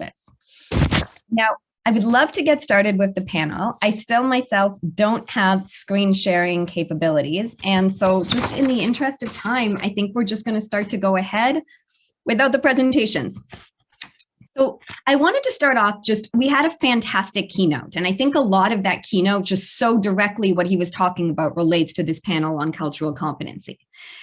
resources. Now, I would love to get started with the panel. I still myself don't have screen sharing capabilities. And so just in the interest of time, I think we're just going to start to go ahead without the presentations. So I wanted to start off we had a fantastic keynote, and I think a lot of that keynote just so directly what he was talking about relates to this panel on cultural competency.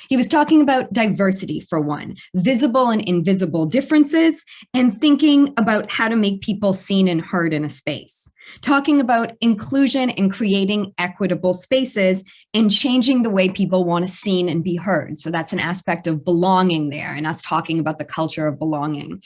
He was talking about diversity for one, visible and invisible differences, and thinking about how to make people seen and heard in a space. Talking about inclusion and creating equitable spaces and changing the way people want to seen and be heard. So that's an aspect of belonging there, and us talking about the culture of belonging.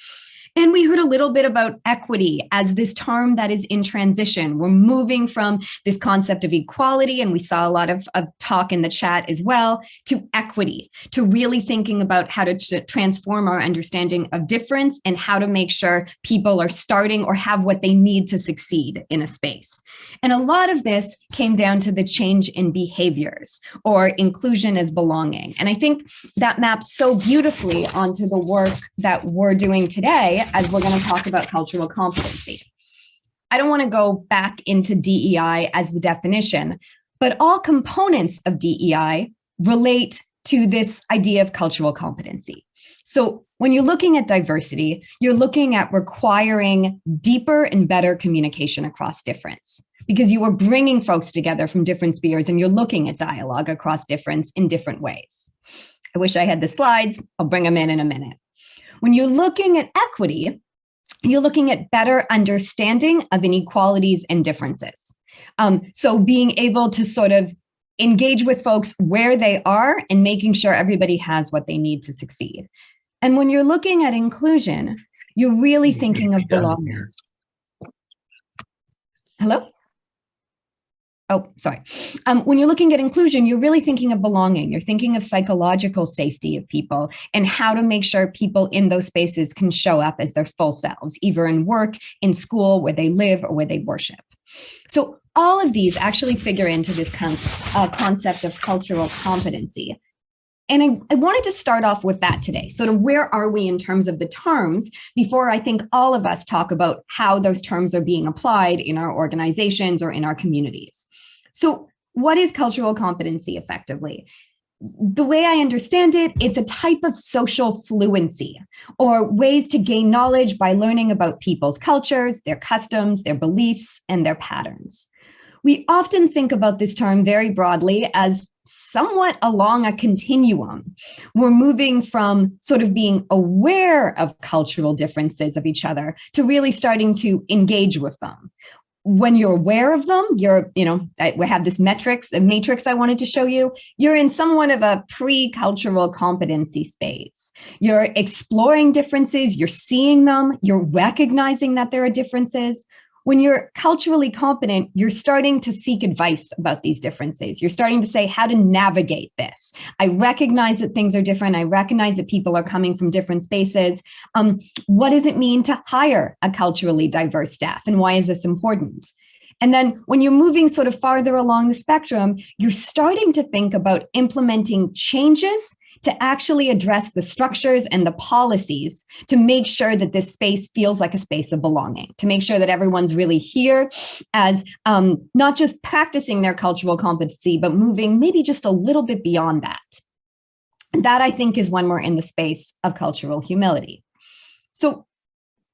And we heard a little bit about equity as this term that is in transition. We're moving from this concept of equality, and we saw a lot of talk in the chat as well, to equity, to really thinking about how to transform our understanding of difference and how to make sure people are starting or have what they need to succeed in a space. And a lot of this came down to the change in behaviors or inclusion as belonging. And I think that maps so beautifully onto the work that we're doing today as we're going to talk about cultural competency. I don't want to go back into DEI as the definition, but all components of DEI relate to this idea of cultural competency. So when you're looking at diversity, you're looking at requiring deeper and better communication across difference, because you are bringing folks together from different spheres and you're looking at dialogue across difference in different ways. I wish I had the slides. I'll bring them in a minute. When you're looking at equity, you're looking at better understanding of inequalities and differences. So being able to sort of engage with folks where they are and making sure everybody has what they need to succeed. And when you're looking at inclusion, you're really thinking of belonging. Hello? Oh, sorry. When you're looking at inclusion, you're really thinking of belonging. You're thinking of psychological safety of people and how to make sure people in those spaces can show up as their full selves, either in work, in school, where they live, or where they worship. So all of these actually figure into this concept of cultural competency. And I wanted to start off with that today. So where are we in terms of the terms before I think all of us talk about how those terms are being applied in our organizations or in our communities. So what is cultural competency effectively? The way I understand it, it's a type of social fluency or ways to gain knowledge by learning about people's cultures, their customs, their beliefs, and their patterns. We often think about this term very broadly as somewhat along a continuum. We're moving from sort of being aware of cultural differences of each other to really starting to engage with them. When you're aware of them, we have this matrix I wanted to show you. You're in somewhat of a pre-cultural competency space. You're exploring differences, you're seeing them, you're recognizing that there are differences. When you're culturally competent, you're starting to seek advice about these differences. You're starting to say how to navigate this. I recognize that things are different. I recognize that people are coming from different spaces. What does it mean to hire a culturally diverse staff? And why is this important? And then when you're moving sort of farther along the spectrum, you're starting to think about implementing changes to actually address the structures and the policies to make sure that this space feels like a space of belonging, to make sure that everyone's really here as not just practicing their cultural competency, but moving maybe just a little bit beyond that. That, I think, is when we're in the space of cultural humility. So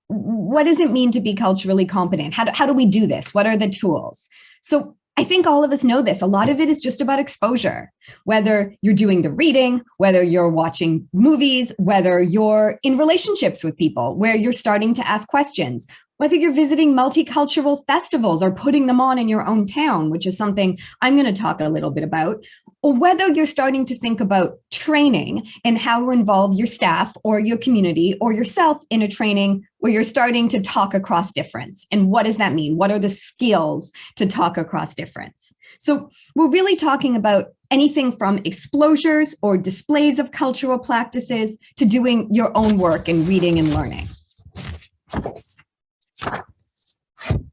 what does it mean to be culturally competent? How do we do this? What are the tools? So I think all of us know this. A lot of it is just about exposure, whether you're doing the reading, whether you're watching movies, whether you're in relationships with people, where you're starting to ask questions, whether you're visiting multicultural festivals or putting them on in your own town, which is something I'm going to talk a little bit about, or whether you're starting to think about training and how to involve your staff or your community or yourself in a training where you're starting to talk across difference. And what does that mean? What are the skills to talk across difference? So we're really talking about anything from exposures or displays of cultural practices to doing your own work in reading and learning.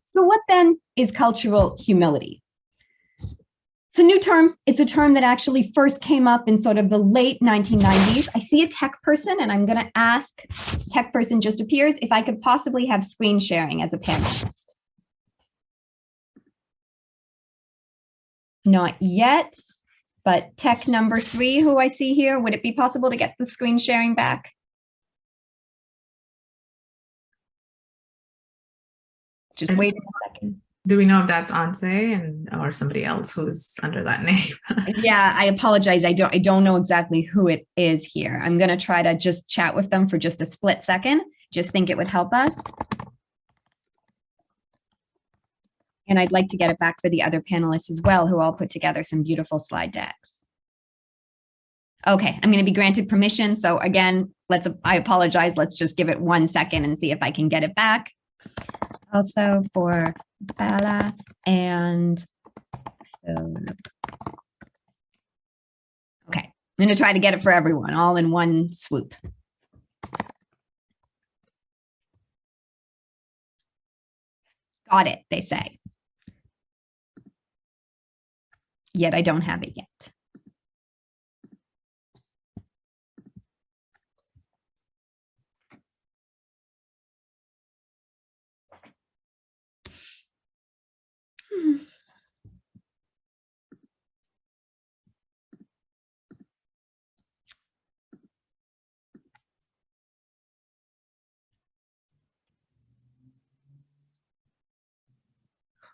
So what then is cultural humility? So new term, it's a term that actually first came up in sort of the late 1990s. I see a tech person and I'm gonna ask, tech person just appears, if I could possibly have screen sharing as a panelist. Not yet, but tech number 3, who I see here, would it be possible to get the screen sharing back? Just wait a second. Do we know if that's Anse or somebody else who's under that name? Yeah, I apologize. I don't know exactly who it is here. I'm going to try to just chat with them for just a split second. Just think it would help us. And I'd like to get it back for the other panelists as well, who all put together some beautiful slide decks. Okay, I'm going to be granted permission. So again, I apologize. Let's just give it 1 second and see if I can get it back. Also for Bella and Philip. Okay, I'm going to try to get it for everyone, all in one swoop. Got it, they say. Yet I don't have it yet.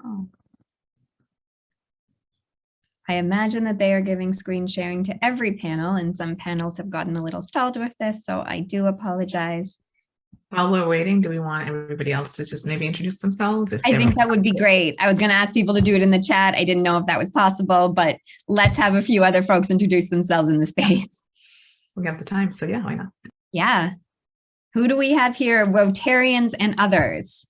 Oh. I imagine that they are giving screen sharing to every panel, and some panels have gotten a little stalled with this, so I do apologize. While we're waiting, do we want everybody else to just maybe introduce themselves? I think that would be great. I was going to ask people to do it in the chat. I didn't know if that was possible, but let's have a few other folks introduce themselves in the space. We have the time, so yeah, why not? Yeah. Who do we have here? Rotarians and others.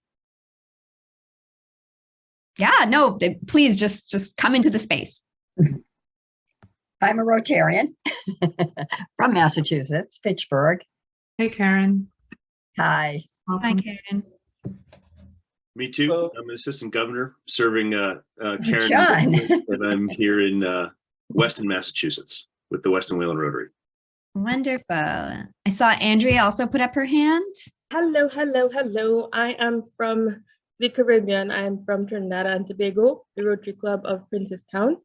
Yeah, no, please just come into the space. I'm a Rotarian from Massachusetts, Pittsburgh. Hey, Karen. Hi. Hi, Karen. Me too. I'm an assistant governor serving Karen, John. and I'm here in Weston, Massachusetts with the Weston Wayland Rotary. Wonderful. I saw Andrea also put up her hand. Hello, hello, hello. I am from the Caribbean. I am from Trinidad and Tobago, the Rotary Club of Princestown.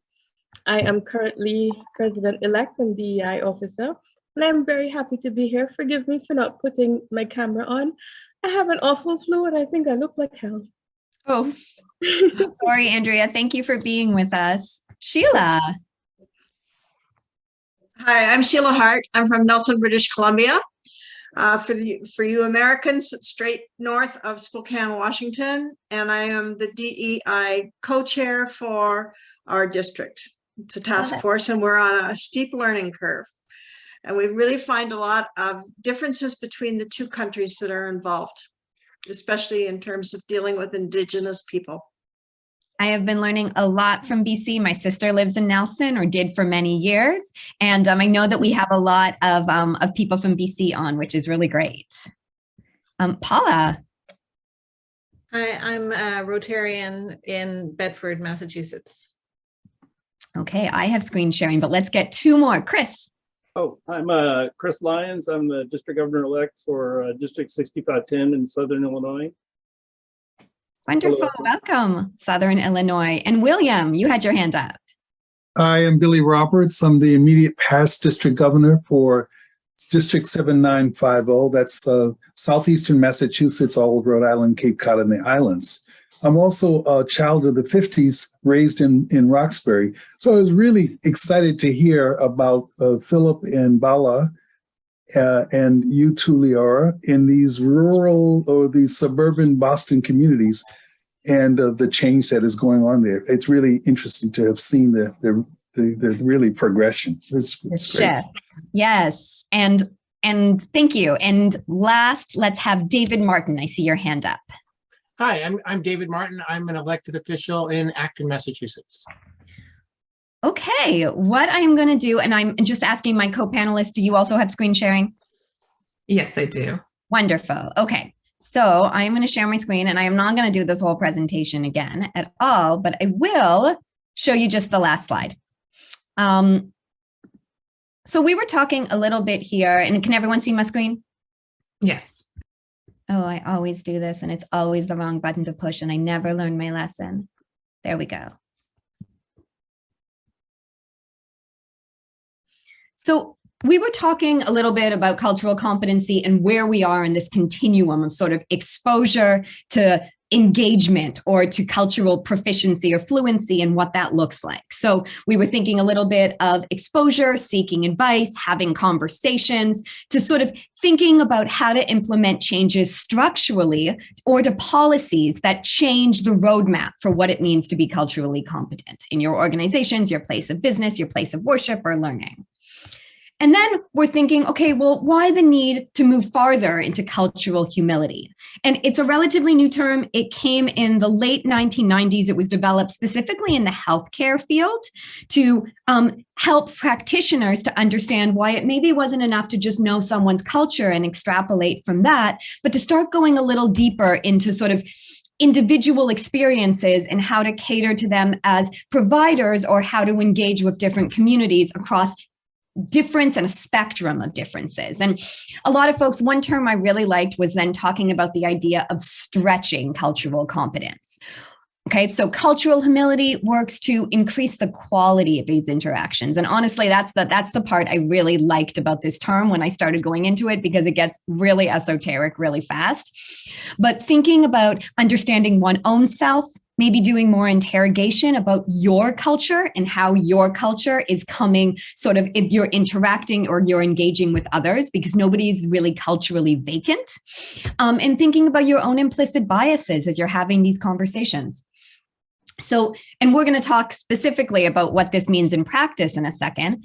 I am currently president-elect and DEI officer, and I'm very happy to be here. Forgive me for not putting my camera on. I have an awful flu and I think I look like hell. Oh, sorry, Andrea. Thank you for being with us. Sheila. Hi, I'm Sheila Hart. I'm from Nelson, British Columbia. For you Americans, straight north of Spokane, Washington, and I am the DEI co-chair for our district. It's a task force, and we're on a steep learning curve. And we really find a lot of differences between the two countries that are involved, especially in terms of dealing with Indigenous people. I have been learning a lot from BC. My sister lives in Nelson, or did for many years. And I know that we have a lot of people from BC on, which is really great. Paula. Hi, I'm a Rotarian in Bedford, Massachusetts. Okay, I have screen sharing, but let's get 2 more. Chris. Oh, I'm Chris Lyons. I'm the district governor-elect for District 6510 in Southern Illinois. Wonderful. Hello. Welcome, Southern Illinois. And William, you had your hand up. I am Billy Roberts. I'm the immediate past district governor for District 7950. That's southeastern Massachusetts, all of Rhode Island, Cape Cod, and the islands. I'm also a child of the 50s, raised in Roxbury. So I was really excited to hear about Philip and Bala and you too, Leora, in these rural or these suburban Boston communities and the change that is going on there. It's really interesting to have seen the really progression. It's great. Yes, and thank you. And last, let's have David Martin. I see your hand up. Hi, I'm David Martin. I'm an elected official in Acton, Massachusetts. Okay, what I'm going to do, and I'm just asking my co-panelists, do you also have screen sharing? Yes, I do. Wonderful. Okay, so I'm going to share my screen, and I am not going to do this whole presentation again at all, but I will show you just the last slide. So we were talking a little bit here, and can everyone see my screen? Yes. Oh, I always do this, and it's always the wrong button to push, and I never learn my lesson. There we go. So we were talking a little bit about cultural competency and where we are in this continuum of sort of exposure to engagement or to cultural proficiency or fluency and what that looks like. So we were thinking a little bit of exposure, seeking advice, having conversations, to sort of thinking about how to implement changes structurally or to policies that change the roadmap for what it means to be culturally competent in your organizations, your place of business, your place of worship or learning. And then we're thinking, okay, well, why the need to move farther into cultural humility? And it's a relatively new term. It came in the late 1990s. It was developed specifically in the healthcare field to help practitioners to understand why it maybe wasn't enough to just know someone's culture and extrapolate from that, but to start going a little deeper into sort of individual experiences and how to cater to them as providers or how to engage with different communities across difference and a spectrum of differences. And a lot of folks, one term I really liked was then talking about the idea of stretching cultural competence. Okay, so cultural humility works to increase the quality of these interactions. And honestly, that's the part I really liked about this term when I started going into it, because it gets really esoteric really fast. But thinking about understanding one's own self, maybe doing more interrogation about your culture and how your culture is coming sort of if you're interacting or you're engaging with others, because nobody's really culturally vacant. And thinking about your own implicit biases as you're having these conversations. So, and we're going to talk specifically about what this means in practice in a second.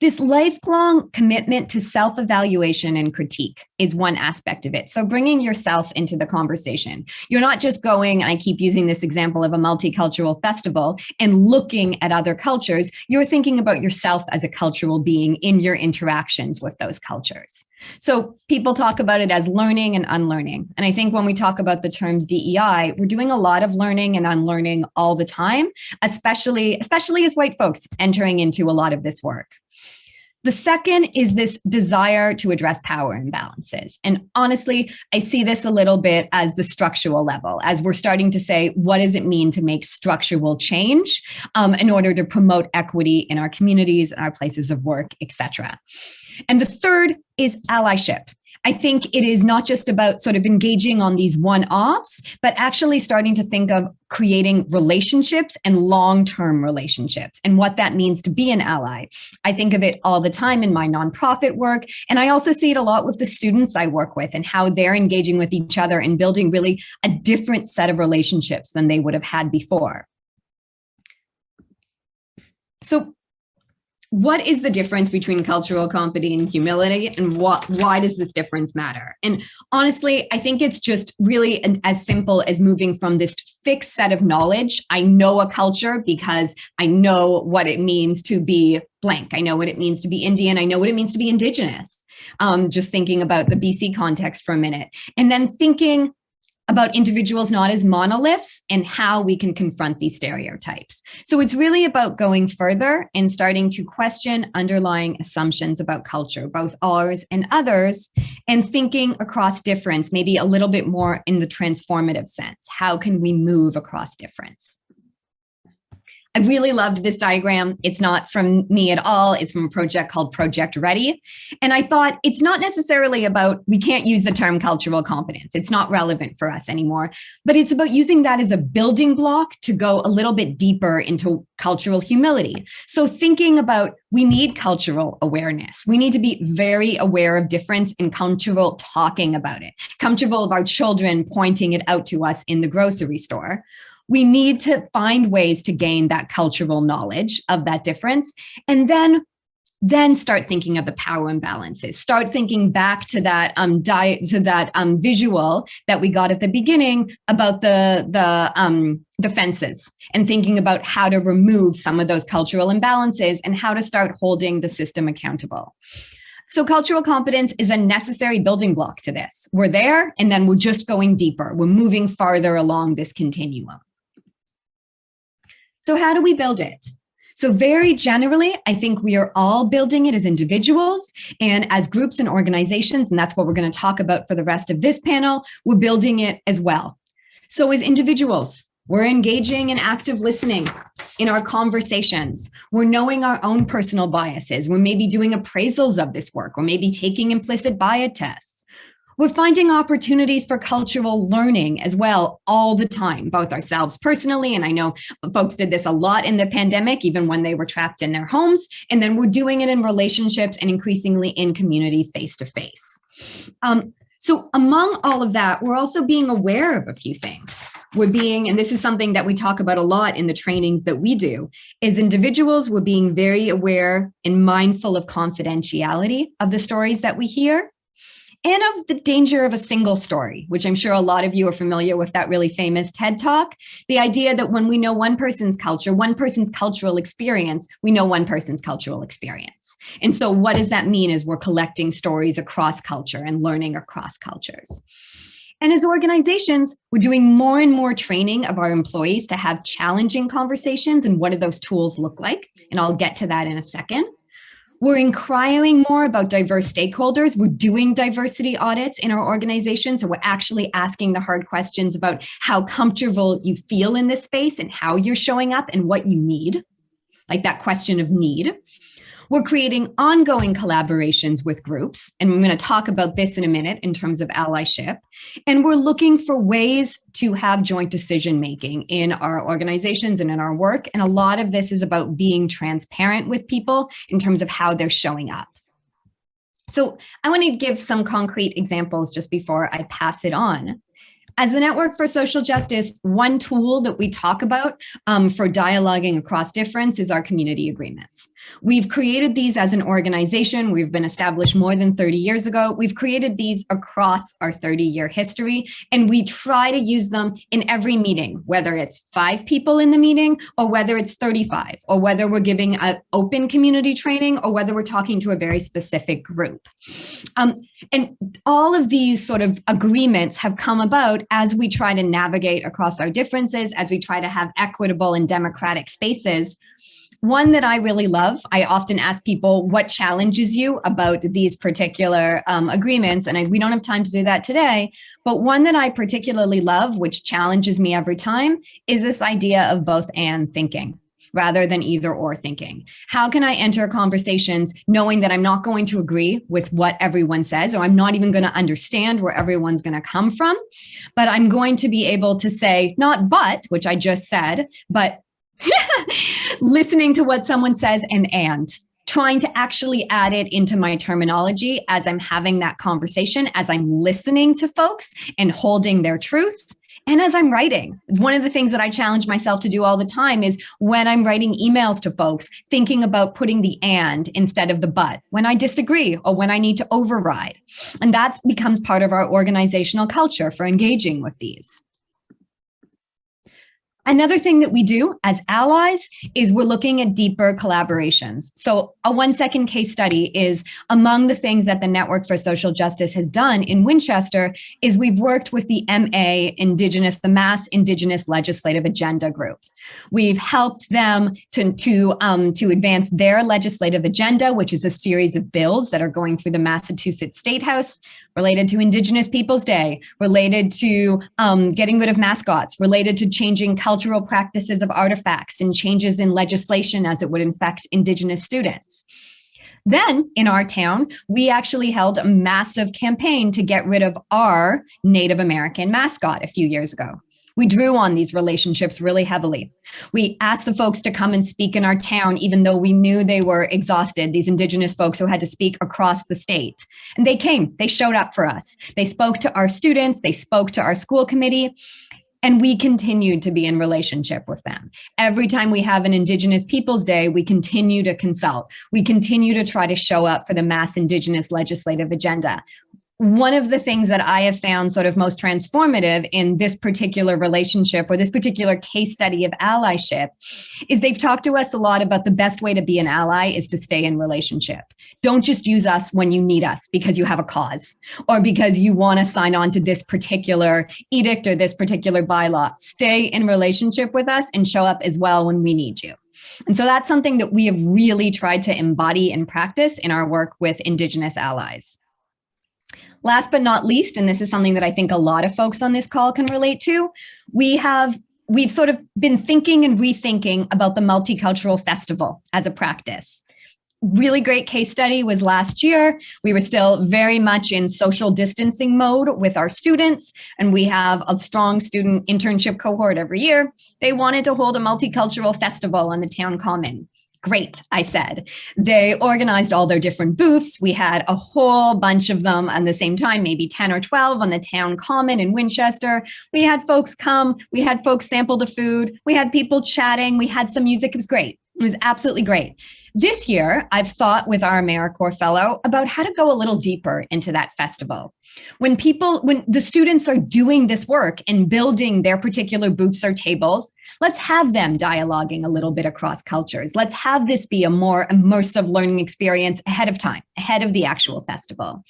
This lifelong commitment to self-evaluation and critique is one aspect of it. So bringing yourself into the conversation. You're not just going, and I keep using this example of a multicultural festival, and looking at other cultures. You're thinking about yourself as a cultural being in your interactions with those cultures. So people talk about it as learning and unlearning. And I think when we talk about the terms DEI, we're doing a lot of learning and unlearning all the time, especially as white folks entering into a lot of this work. The second is this desire to address power imbalances. And honestly, I see this a little bit as the structural level, as we're starting to say, what does it mean to make structural change in order to promote equity in our communities, our places of work, etc. And the third is allyship. I think it is not just about sort of engaging on these one-offs, but actually starting to think of creating relationships and long-term relationships and what that means to be an ally. I think of it all the time in my nonprofit work. And I also see it a lot with the students I work with and how they're engaging with each other and building really a different set of relationships than they would have had before. So what is the difference between cultural competence and humility, and why does this difference matter? And honestly, I think it's just really as simple as moving from this fixed set of knowledge. I know a culture because I know what it means to be blank. I know what it means to be Indian. I know what it means to be Indigenous. Just thinking about the BC context for a minute. And then thinking about individuals not as monoliths and how we can confront these stereotypes. So it's really about going further and starting to question underlying assumptions about culture, both ours and others, and thinking across difference, maybe a little bit more in the transformative sense. How can we move across difference? I really loved this diagram. It's not from me at all. It's from a project called Project Ready. And I thought it's not necessarily about, we can't use the term cultural competence. It's not relevant for us anymore, but it's about using that as a building block to go a little bit deeper into cultural humility. So thinking about, we need cultural awareness. We need to be very aware of difference and comfortable talking about it, comfortable of our children pointing it out to us in the grocery store. We need to find ways to gain that cultural knowledge of that difference, and then start thinking of the power imbalances. Start thinking back to that visual that we got at the beginning about the fences, and thinking about how to remove some of those cultural imbalances and how to start holding the system accountable. So cultural competence is a necessary building block to this. We're there, and then we're just going deeper. We're moving farther along this continuum. So how do we build it? So very generally, I think we are all building it as individuals and as groups and organizations, and that's what we're going to talk about for the rest of this panel. We're building it as well. So as individuals, we're engaging in active listening in our conversations. We're knowing our own personal biases. We're maybe doing appraisals of this work. We're maybe taking implicit bias tests. We're finding opportunities for cultural learning as well all the time, both ourselves personally, and I know folks did this a lot in the pandemic, even when they were trapped in their homes, and then we're doing it in relationships and increasingly in community face-to-face. So among all of that, we're also being aware of a few things. We're being, and this is something that we talk about a lot in the trainings that we do, is individuals, we're being very aware and mindful of confidentiality of the stories that we hear and of the danger of a single story, which I'm sure a lot of you are familiar with that really famous TED Talk. The idea that when we know one person's culture, one person's cultural experience, we know one person's cultural experience. And so what does that mean is we're collecting stories across culture and learning across cultures. And as organizations, we're doing more and more training of our employees to have challenging conversations and what do those tools look like? And I'll get to that in a second. We're inquiring more about diverse stakeholders. We're doing diversity audits in our organization. So we're actually asking the hard questions about how comfortable you feel in this space and how you're showing up and what you need, like that question of need. We're creating ongoing collaborations with groups, and I'm going to talk about this in a minute in terms of allyship. And we're looking for ways to have joint decision-making in our organizations and in our work. And a lot of this is about being transparent with people in terms of how they're showing up. So I want to give some concrete examples just before I pass it on. As the Network for Social Justice, one tool that we talk about for dialoguing across difference is our community agreements. We've created these as an organization. We've been established more than 30 years ago. We've created these across our 30-year history, and we try to use them in every meeting, whether it's 5 people in the meeting or whether it's 35, or whether we're giving an open community training or whether we're talking to a very specific group. And all of these sort of agreements have come about as we try to navigate across our differences, as we try to have equitable and democratic spaces. One that I really love, I often ask people, what challenges you about these particular agreements? And we don't have time to do that today, but one that I particularly love, which challenges me every time, is this idea of both and thinking, rather than either or thinking. How can I enter conversations knowing that I'm not going to agree with what everyone says, or I'm not even going to understand where everyone's going to come from, but I'm going to be able to say, not but, which I just said, but listening to what someone says and trying to actually add it into my terminology as I'm having that conversation, as I'm listening to folks and holding their truth. And as I'm writing, it's one of the things that I challenge myself to do all the time is when I'm writing emails to folks, thinking about putting the and instead of the but, when I disagree or when I need to override. And that becomes part of our organizational culture for engaging with these. Another thing that we do as allies is we're looking at deeper collaborations. So a 1-second case study is among the things that the Network for Social Justice has done in Winchester is we've worked with the the Mass Indigenous Legislative Agenda Group. We've helped them to advance their legislative agenda, which is a series of bills that are going through the Massachusetts State House related to Indigenous Peoples Day, related to getting rid of mascots, related to changing cultural practices of artifacts and changes in legislation as it would affect Indigenous students. Then in our town, we actually held a massive campaign to get rid of our Native American mascot a few years ago. We drew on these relationships really heavily. We asked the folks to come and speak in our town, even though we knew they were exhausted, these Indigenous folks who had to speak across the state. And they came, they showed up for us. They spoke to our students, they spoke to our school committee, and we continued to be in relationship with them. Every time we have an Indigenous Peoples Day, we continue to consult. We continue to try to show up for the Mass Indigenous Legislative Agenda. one of the things that I have found sort of most transformative in this particular relationship or this particular case study of allyship is they've talked to us a lot about the best way to be an ally is to stay in relationship. Don't just use us when you need us because you have a cause or because you want to sign on to this particular edict or this particular bylaw. Stay in relationship with us and show up as well when we need you. And so that's something that we have really tried to embody and practice in our work with Indigenous allies. Last but not least, and this is something that I think a lot of folks on this call can relate to, we've sort of been thinking and rethinking about the Multicultural Festival as a practice. Really great case study was last year. We were still very much in social distancing mode with our students, and we have a strong student internship cohort every year. They wanted to hold a multicultural festival on the town common. Great, I said. They organized all their different booths. We had a whole bunch of them at the same time, maybe 10 or 12 on the town common in Winchester. We had folks come, we had folks sample the food, we had people chatting, we had some music. It was great. It was absolutely great. This year, I've thought with our AmeriCorps fellow about how to go a little deeper into that festival. When the students are doing this work and building their particular booths or tables, let's have them dialoguing a little bit across cultures. Let's have this be a more immersive learning experience ahead of time, ahead of the actual festival.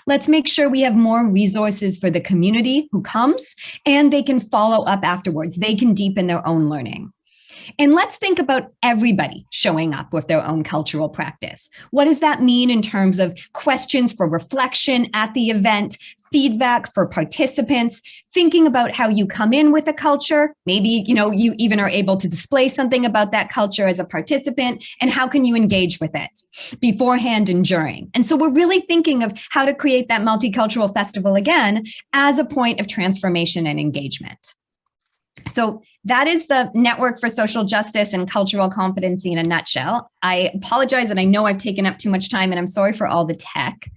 Let's make sure we have more resources for the community who comes, and they can follow up afterwards. They can deepen their own learning. And let's think about everybody showing up with their own cultural practice. What does that mean in terms of questions for reflection at the event, feedback for participants, thinking about how you come in with a culture, maybe, you even are able to display something about that culture as a participant, and how can you engage with it beforehand and during. And so we're really thinking of how to create that multicultural festival again as a point of transformation and engagement. So that is the Network for Social Justice and Cultural Competency in a nutshell. I apologize that I know I've taken up too much time, and I'm sorry for all the tech.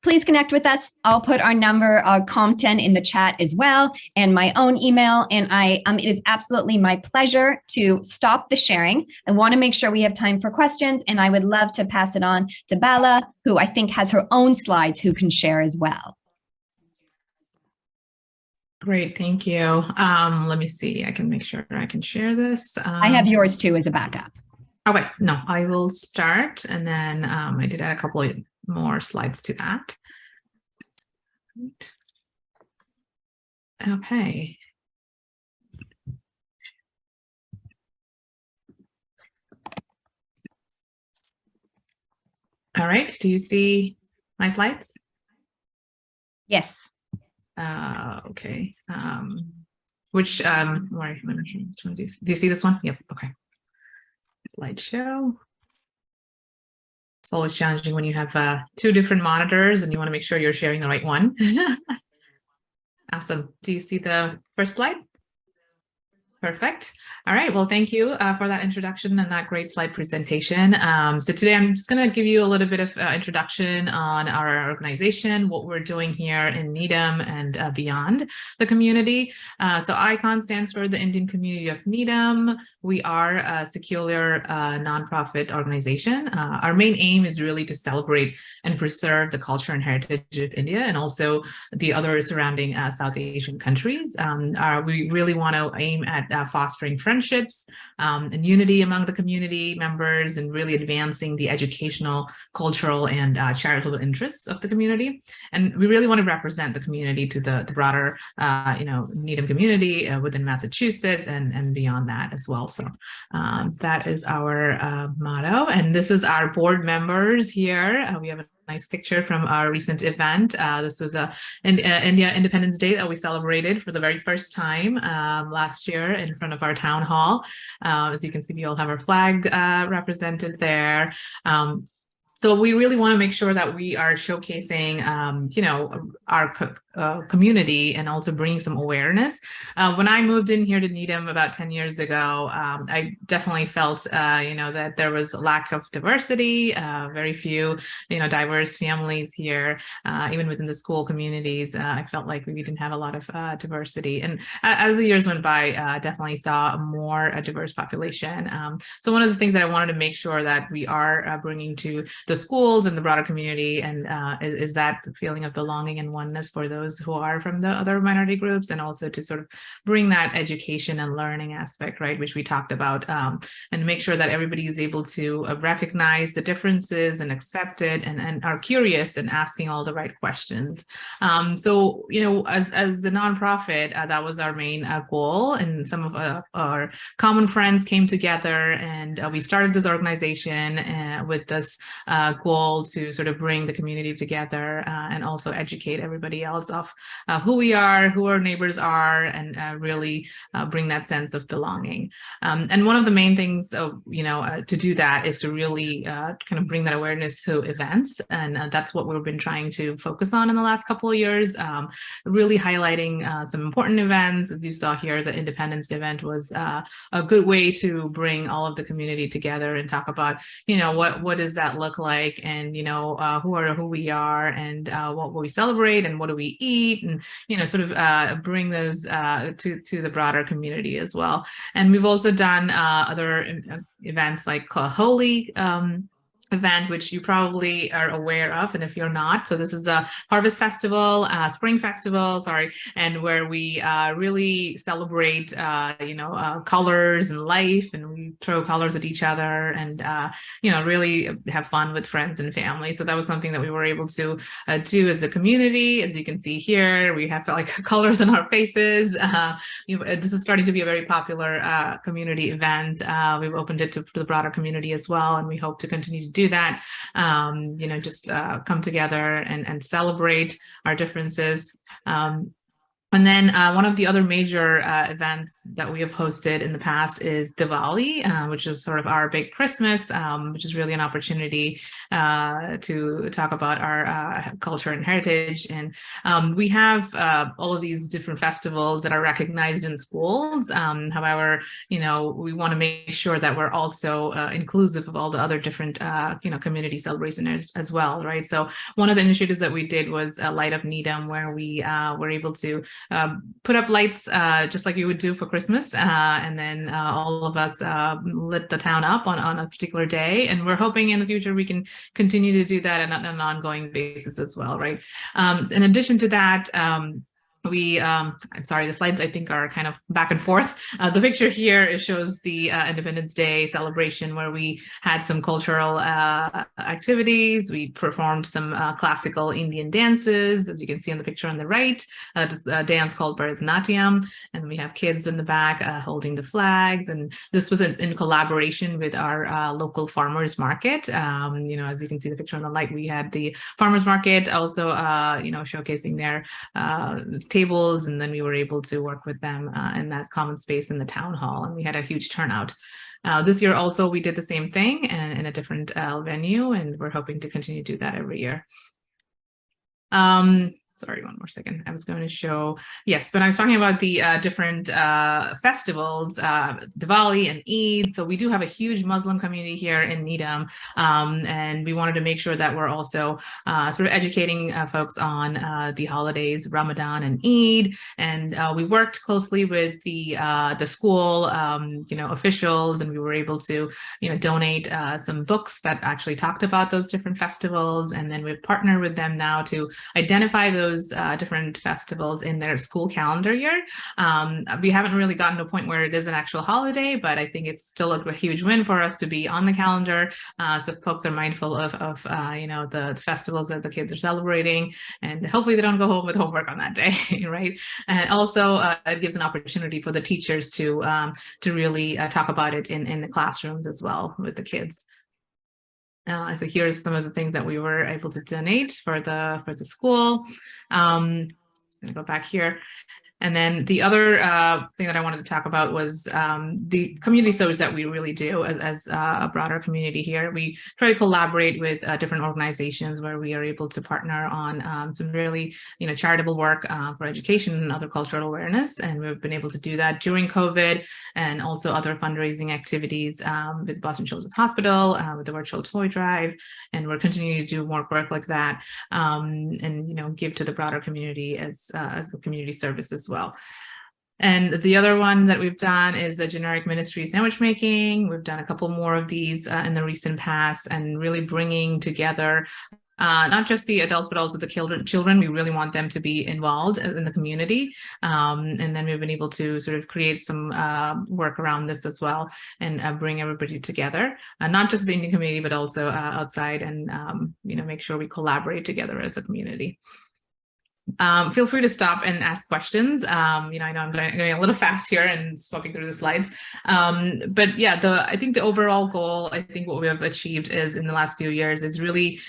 Please connect with us. I'll put our number, our Compten, in the chat as well, and my own email. And it is absolutely my pleasure to stop the sharing. I want to make sure we have time for questions, and I would love to pass it on to Bala, who I think has her own slides who can share as well. Great, thank you. Let me see, I can make sure I can share this. I have yours too as a backup. Oh wait, no, I will start, and then I did add a couple of more slides to that. Okay. All right, do you see my slides? Yes. Okay. Which do you see this one? Yep. Okay. Slideshow. It's always challenging when you have two different monitors and you want to make sure you're sharing the right one. Awesome. Do you see the first slide? Perfect. All right. Well, thank you for that introduction and that great slide presentation. So today I'm just going to give you a little bit of introduction on our organization, what we're doing here in Needham and beyond the community. So ICON stands for the Indian Community of Needham. We are a secular nonprofit organization. Our main aim is really to celebrate and preserve the culture and heritage of India and also the other surrounding South Asian countries. We really want to aim at fostering friendships and unity among the community members and really advancing the educational, cultural, and charitable interests of the community. And we really want to represent the community to the broader, Needham community within Massachusetts and beyond that as well. So that is our motto. And this is our board members here. We have a nice picture from our recent event. This was India Independence Day that we celebrated for the very first time last year in front of our town hall. As you can see, we all have our flag represented there. So we really want to make sure that we are showcasing, our community and also bringing some awareness. When I moved in here to Needham about 10 years ago, I definitely felt, that there was a lack of diversity, very few, diverse families here, even within the school communities. I felt like we didn't have a lot of diversity. And as the years went by, definitely saw a more diverse population. So one of the things that I wanted to make sure that we are bringing to the the schools and the broader community, and is that feeling of belonging and oneness for those who are from the other minority groups, and also to sort of bring that education and learning aspect, right, which we talked about, and make sure that everybody is able to recognize the differences and accept it, and are curious and asking all the right questions. So, you know, as a nonprofit, that was our main goal, and some of our common friends came together, and we started this organization with this goal to sort of bring the community together, and also educate everybody else of who we are, who our neighbors are, and really bring that sense of belonging. And one of the main things, you know, to do that is to really kind of bring that awareness to events, and that's what we've been trying to focus on in the last couple of years, really highlighting some important events. As you saw here, the Independence Day event was a good way to bring all of the community together and talk about, you know, what does that look like, and, you know, who we are, and what we celebrate, and what do we eat, and, you know, sort of bring those to the broader community as well. And we've also done other events like Holy event, which you probably are aware of, and if you're not, so this is a harvest festival, spring festival, sorry, and where we really celebrate, you know, colors and life, and we throw colors at each other, and you know, really have fun with friends and family. So that was something that we were able to do as a community. As you can see here, we have like colors on our faces. This is starting to be a very popular community event. We've opened it to the broader community as well, and we hope to continue to do that, you know, just come together and celebrate our differences. And then one of the other major events that we have hosted in the past is Diwali, which is sort of our big Christmas, which is really an opportunity to talk about our culture and heritage. And we have all of these different festivals that are recognized in schools. However, you know, we want to make sure that we're also inclusive of all the other different, you know, community celebrations as well, right? So one of the initiatives that we did was Light Up Needham, where we were able to put up lights just like you would do for Christmas, and then all of us lit the town up on a particular day, and we're hoping in the future we can continue to do that on an ongoing basis as well, right? In addition to that, I'm sorry, the slides I think are kind of back and forth. The picture here shows the Independence Day celebration, where we had some cultural activities. We performed some classical Indian dances, as you can see in the picture on the right, a dance called Bharatanatyam, and we have kids in the back holding the flags. And this was in collaboration with our local farmers market. You know, as you can see the picture on the right, we had the farmers market also, you know, showcasing their tables, and then we were able to work with them in that common space in the town hall, and we had a huge turnout. This year also we did the same thing and in a different venue, and we're hoping to continue to do that every year. Sorry, one more second. I was going to show, yes, but I was talking about the different festivals, Diwali and Eid. So we do have a huge Muslim community here in Needham, and we wanted to make sure that we're also sort of educating folks on the holidays, Ramadan and Eid. And we worked closely with the school, you know, officials, and we were able to, you know, donate some books that actually talked about those different festivals. And then we've partnered with them now to identify those different festivals in their school calendar year. We haven't really gotten to a point where it is an actual holiday, but I think it's still a huge win for us to be on the calendar. So folks are mindful of you know, the festivals that the kids are celebrating, and hopefully they don't go home with homework on that day, right? And also it gives an opportunity for the teachers to really talk about it in the classrooms as well with the kids. So here's some of the things that we were able to donate for the school. I'm gonna go back here. And then the other thing that I wanted to talk about was the community service that we really do as a broader community here. We try to collaborate with different organizations where we are able to partner on some really, you know, charitable work for education and other cultural awareness. And we've been able to do that during COVID, and also other fundraising activities with Boston Children's Hospital, with the virtual toy drive. And we're continuing to do more work like that, and, you know, give to the broader community as the community service as well. And the other one that we've done is the generic ministry sandwich making. We've done a couple more of these in the recent past, and really bringing together not just the adults, but also the children. We really want them to be involved in the community. And then we've been able to sort of create some work around this as well, and bring everybody together, not just the Indian community, but also outside, and make sure we collaborate together as a community. Feel free to stop and ask questions. I know I'm going a little fast here and swapping through the slides. But yeah, I think the overall goal, I think what we have achieved is in the last few years is really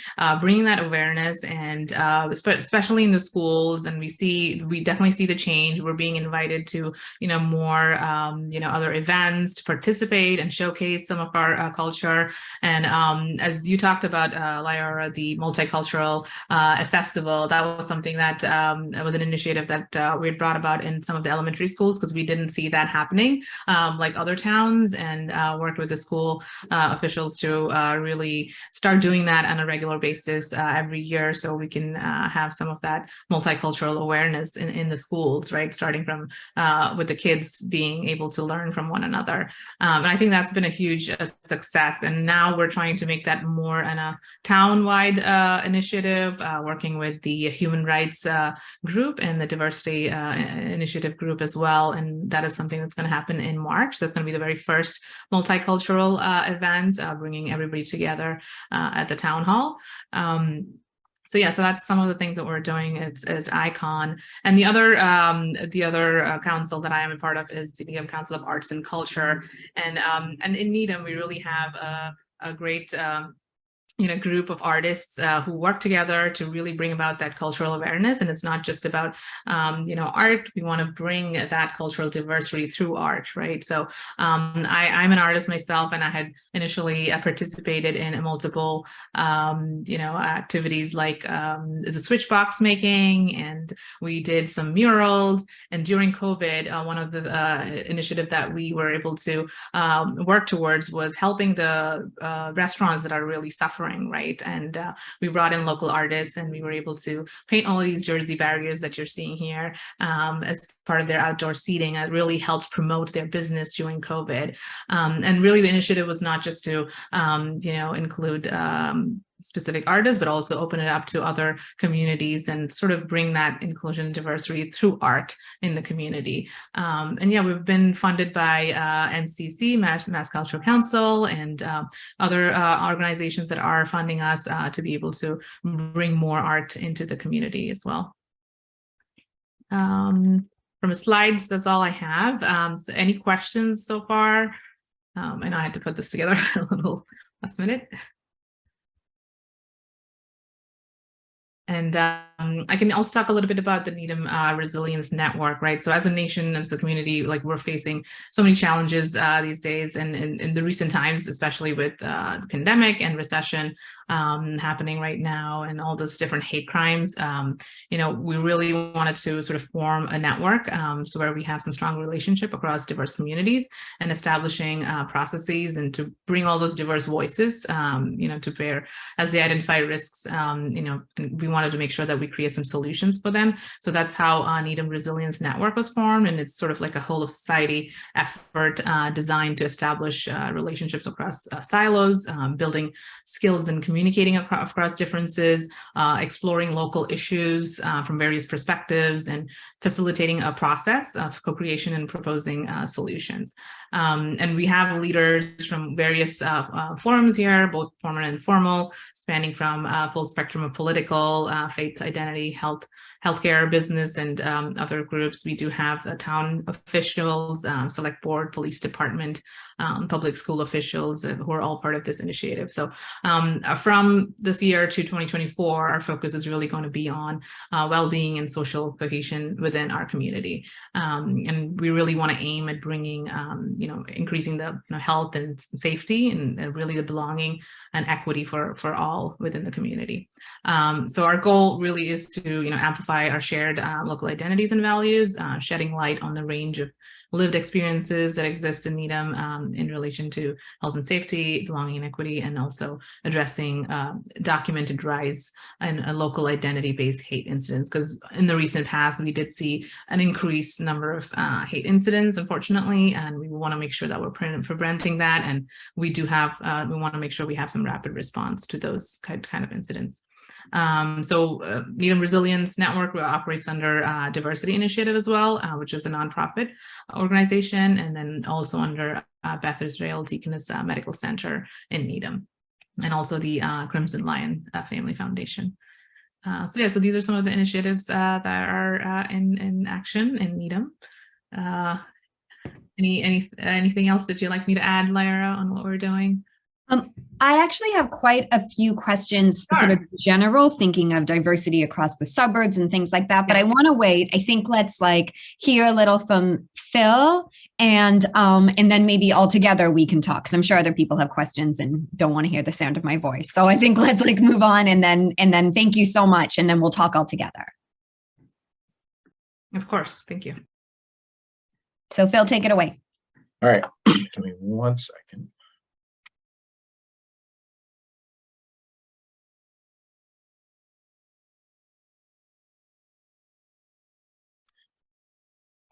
bringing that awareness, and especially in the schools. And we definitely see the change. We're being invited to, more, other events to participate and showcase some of our culture. And as you talked about, Lyra, the multicultural festival, that was something that was an initiative that we had brought about in some of the elementary schools, because we didn't see that happening like other towns, and worked with the school officials to really start doing that on a regular basis every year, so we can have some of that multicultural awareness in the schools, right? Starting from with the kids being able to learn from one another. And I think that's been a huge success. And now we're trying to make that more in a town-wide initiative, working with the human rights group and the diversity initiative group as well. And that is something that's going to happen in March. That's going to be the very first multicultural event, bringing everybody together at the town hall. So that's some of the things that we're doing as ICON. And the other council that I am a part of is the Needham Council of Arts and Culture. And in Needham, we really have a great group of artists who work together to really bring about that cultural awareness. And it's not just about, art. We want to bring that cultural diversity through art, right? So I'm an artist myself, and I had initially participated in multiple, activities like the switch box making, and we did some murals. And during COVID, one of the initiative that we were able to work towards was helping the restaurants that are really suffering, right? And we brought in local artists, and we were able to paint all of these Jersey barriers that you're seeing here as part of their outdoor seating. That really helped promote their business during COVID. And really the initiative was not just to, include specific artists, but also open it up to other communities and sort of bring that inclusion and diversity through art in the community. We've been funded by MCC, Mass Cultural Council, and other organizations that are funding us to be able to bring more art into the community as well. From the slides, that's all I have. So any questions so far? I know I had to put this together a little last minute. And I can also talk a little bit about the Needham Resilience Network, right? So as a nation, as a community, like we're facing so many challenges these days, and in the recent times, especially with the pandemic and recession happening right now, and all those different hate crimes. We really wanted to sort of form a network so where we have some strong relationship across diverse communities, and establishing processes, and to bring all those diverse voices, to bear as they identify risks. And we wanted to make sure that we create some solutions for them. So that's how Needham Resilience Network was formed, and it's sort of like a whole of society effort designed to establish relationships across silos, building skills and communicating across differences, exploring local issues from various perspectives, and facilitating a process of co-creation and proposing solutions. And we have leaders from various forums here, both formal and informal, spanning from full spectrum of political, faith, identity, healthcare, business, and other groups. We do have town officials, select board, police department, public school officials who are all part of this initiative. So from this year to 2024, our focus is really going to be on well-being and social cohesion within our community. And we really want to aim at bringing, increasing the health and safety, and really the belonging and equity for all within the community. So our goal really is to, amplify our shared local identities and values, shedding light on the range of lived experiences that exist in Needham in relation to health and safety, belonging and equity, and also addressing documented rise in local identity-based hate incidents. Because in the recent past, we did see an increased number of hate incidents, unfortunately, and we want to make sure that we're preventing that. And we do have, we want to make sure we have some rapid response to those kind of incidents. Needham Resilience Network operates under Diversity Initiative as well, which is a nonprofit organization, and then also under Beth Israel Deaconess Medical Center in Needham, and also the Crimson Lion Family Foundation. So these are some of the initiatives that are in action in Needham. Anything else that you'd like me to add, Lyra, on what we're doing? I actually have quite a few questions, sort of general, thinking of diversity across the suburbs and things like that. But I want to wait. I think let's hear a little from Phil, and then maybe all together we can talk. Because I'm sure other people have questions and don't want to hear the sound of my voice. So I think let's move on, and then thank you so much, and then we'll talk all together. Of course, thank you. So Phil, take it away. All right, give me 1 second.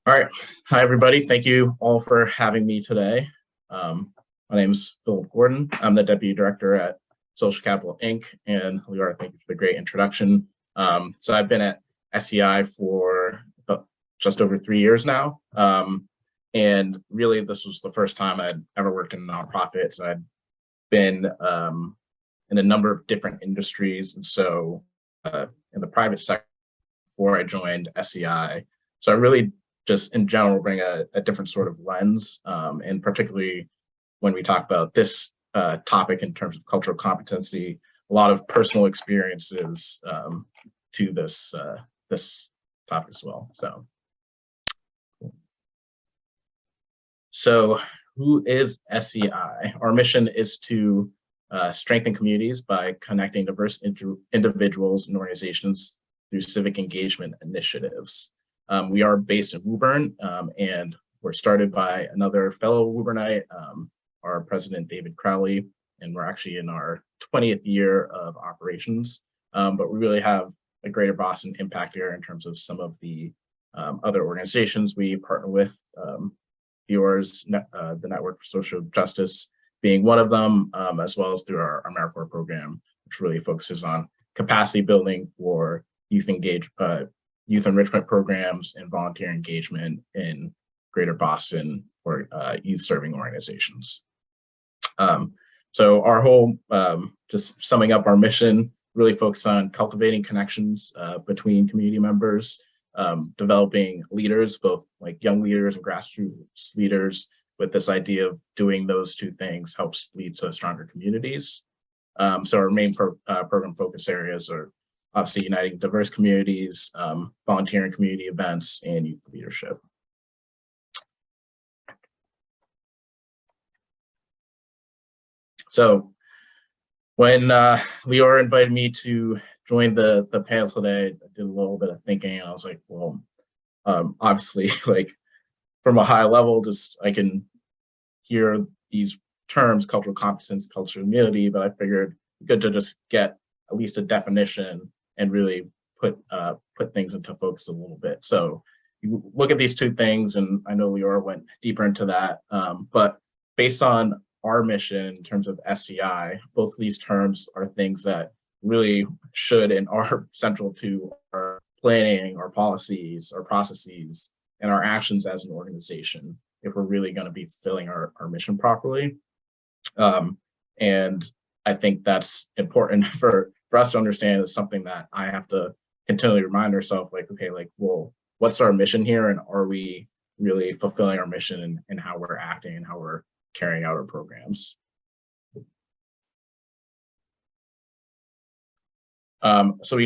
All right. Hi, everybody. Thank you all for having me today. My name is Philip Gordon. I'm the Deputy Director at Social Capital, Inc. And Leora, thank you for the great introduction. So I've been at SEI for just over 3 years now. And really, this was the first time I'd ever worked in a nonprofit. So I'd been in a number of different industries. And so in the private sector before I joined SEI. So I really just in general bring a different sort of lens, and particularly when we talk about this topic in terms of cultural competency, a lot of personal experiences to this topic as well. So who is SEI? Our mission is to strengthen communities by connecting diverse individuals and organizations through civic engagement initiatives. We are based in Woburn, and we're started by another fellow Woburnite, our president, David Crowley, and we're actually in our 20th year of operations. But we really have a greater Boston impact here in terms of some of the other organizations we partner with, yours, the Network for Social Justice being one of them, as well as through our AmeriCorps program, which really focuses on capacity building for youth enrichment programs and volunteer engagement in Greater Boston for youth serving organizations. So our whole, just summing up our mission, really focus on cultivating connections between community members, developing leaders, both young leaders and grassroots leaders, with this idea of doing those two things helps lead to stronger communities. So our main program focus areas are obviously uniting diverse communities, volunteering community events, and youth leadership. So when Leora invited me to join the panel today, I did a little bit of thinking, and I was like, well, obviously, from a high level, just I can hear these terms, cultural competence, cultural immunity, but I figured good to just get at least a definition and really put things into focus a little bit. So you look at these two things, and I know Leora went deeper into that, but based on our mission in terms of SEI, both of these terms are things that really should and are central to our planning, our policies, our processes, and our actions as an organization if we're really going to be fulfilling our mission properly. And I think that's important for us to understand. Is something that I have to continually remind ourselves, okay, well, what's our mission here, and are we really fulfilling our mission and how we're acting and how we're carrying out our programs? So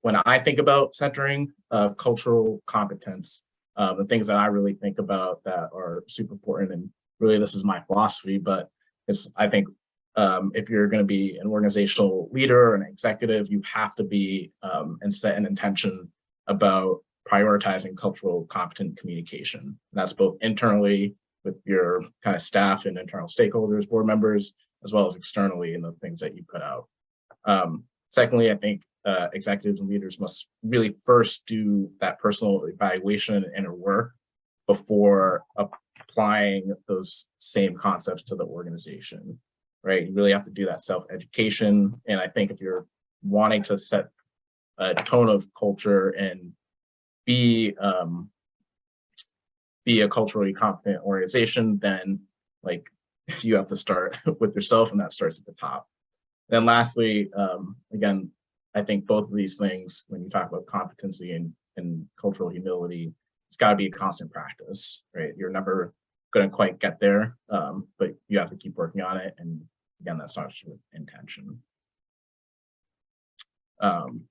when I think about centering cultural competence, the things that I really think about that are super important, and really this is my philosophy, but I think if you're going to be an organizational leader or an executive, you have to be and set an intention about prioritizing cultural competent communication. And that's both internally with your kind of staff and internal stakeholders, board members, as well as externally in the things that you put out. Secondly, I think executives and leaders must really first do that personal evaluation and inner work before applying those same concepts to the organization, right? You really have to do that self-education. And I think if you're wanting to set a tone of culture and be a culturally competent organization, then like you have to start with yourself, and that starts at the top. Then lastly, again, I think both of these things, when you talk about competency and cultural humility, it's got to be a constant practice, right? You're never going to quite get there, but you have to keep working on it. And again, that starts with intention. And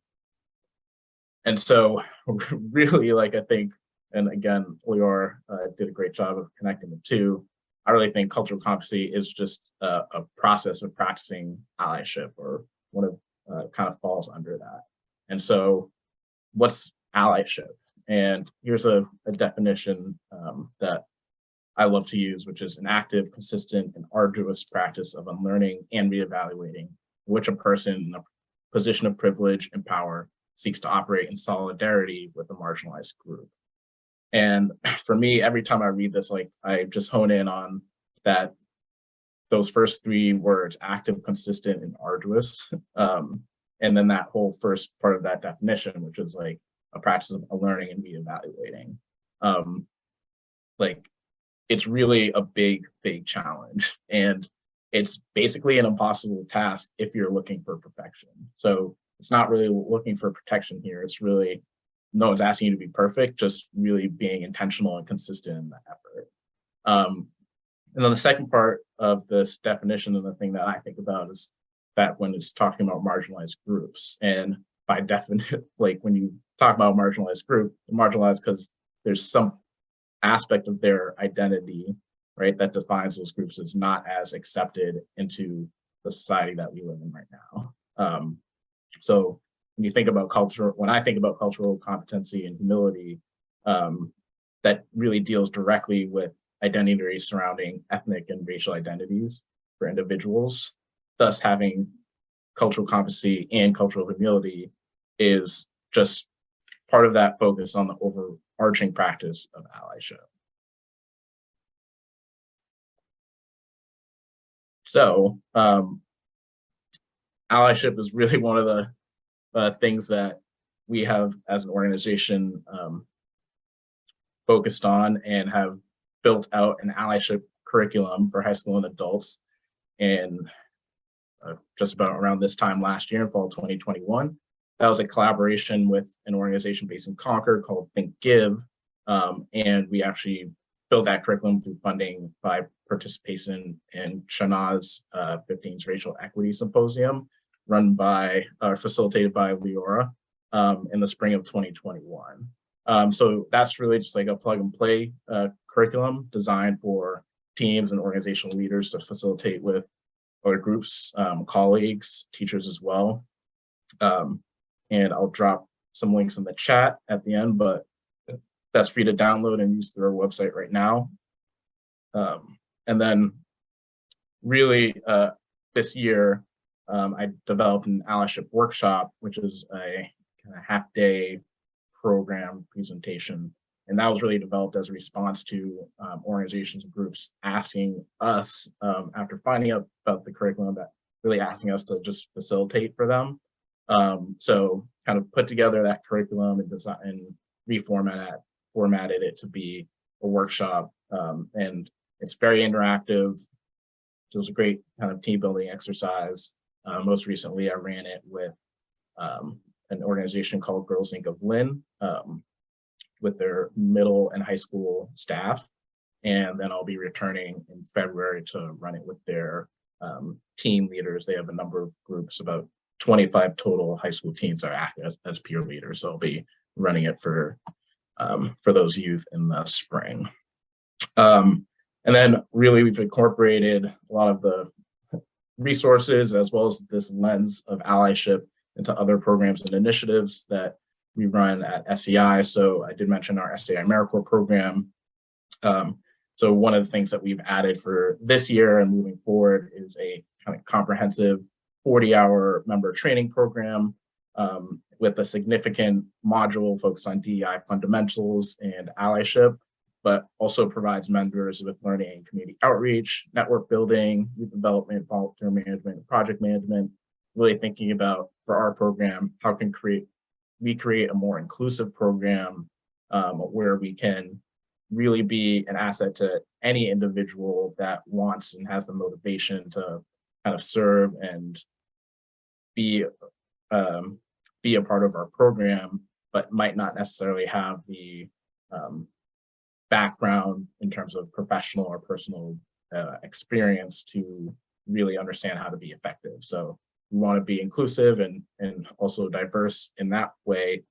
so really, like, I think, and again, Leora did a great job of connecting the two. I really think cultural competency is just a process of practicing allyship, or one of kind of falls under that. And so what's allyship? And here's a definition that I love to use, which is an active, consistent, and arduous practice of unlearning and reevaluating, in which a person in a position of privilege and power seeks to operate in solidarity with a marginalized group. And for me, every time I read this, like, I just hone in on that, those first three words, active, consistent, and arduous. And then that whole first part of that definition, which is like a practice of learning and reevaluating. Like, it's really a big, big challenge. And it's basically an impossible task if you're looking for perfection. So it's not really looking for protection here. It's really, no one's asking you to be perfect, just really being intentional and consistent in the effort. And then the second part of this definition, and the thing that I think about, is that when it's talking about marginalized groups, and by definition, like when you talk about marginalized group, marginalized because there's some aspect of their identity, right, that defines those groups as not as accepted into the society that we live in right now. So when you think about culture, when I think about cultural competency and humility, that really deals directly with identity surrounding ethnic and racial identities for individuals. Thus, having cultural competency and cultural humility is just part of that focus on the overarching practice of allyship. So allyship is really one of the things that we have as an organization focused on, and have built out an allyship curriculum for high school and adults in just about around this time last year, in fall 2021. That was a collaboration with an organization based in Concord called Think Give, and we actually built that curriculum through funding by participation in Shana's 15's Racial Equity Symposium, run by, facilitated by Leora in the spring of 2021. So that's really just like a plug and play curriculum designed for teams and organizational leaders to facilitate with other groups, colleagues, teachers as well. And I'll drop some links in the chat at the end, but that's free to download and use through our website right now. And then really this year, I developed an allyship workshop, which is a kind of half-day program presentation. And that was really developed as a response to organizations and groups asking us, after finding out about the curriculum, that really asking us to just facilitate for them. So kind of put together that curriculum and design and formatted it to be a workshop. And it's very interactive. So it was a great kind of team building exercise. Most recently, I ran it with an organization called Girls Inc. of Lynn, with their middle and high school staff. And then I'll be returning in February to run it with their team leaders. They have a number of groups, about 25 total high school teams that are acting as peer leaders. So I'll be running it for those youth in the spring. And then really we've incorporated a lot of the resources as well as this lens of allyship into other programs and initiatives that we run at SEI. So I did mention our SEI AmeriCorps program. So one of the things that we've added for this year and moving forward is a kind of comprehensive 40-hour member training program with a significant module focused on DEI fundamentals and allyship, but also provides members with learning and community outreach, network building, youth development, volunteer management, project management, really thinking about, for our program, how can we create a more inclusive program where we can really be an asset to any individual that wants and has the motivation to kind of serve and be a part of our program, but might not necessarily have the background in terms of professional or personal experience to really understand how to be effective. So we want to be inclusive and also diverse in that way.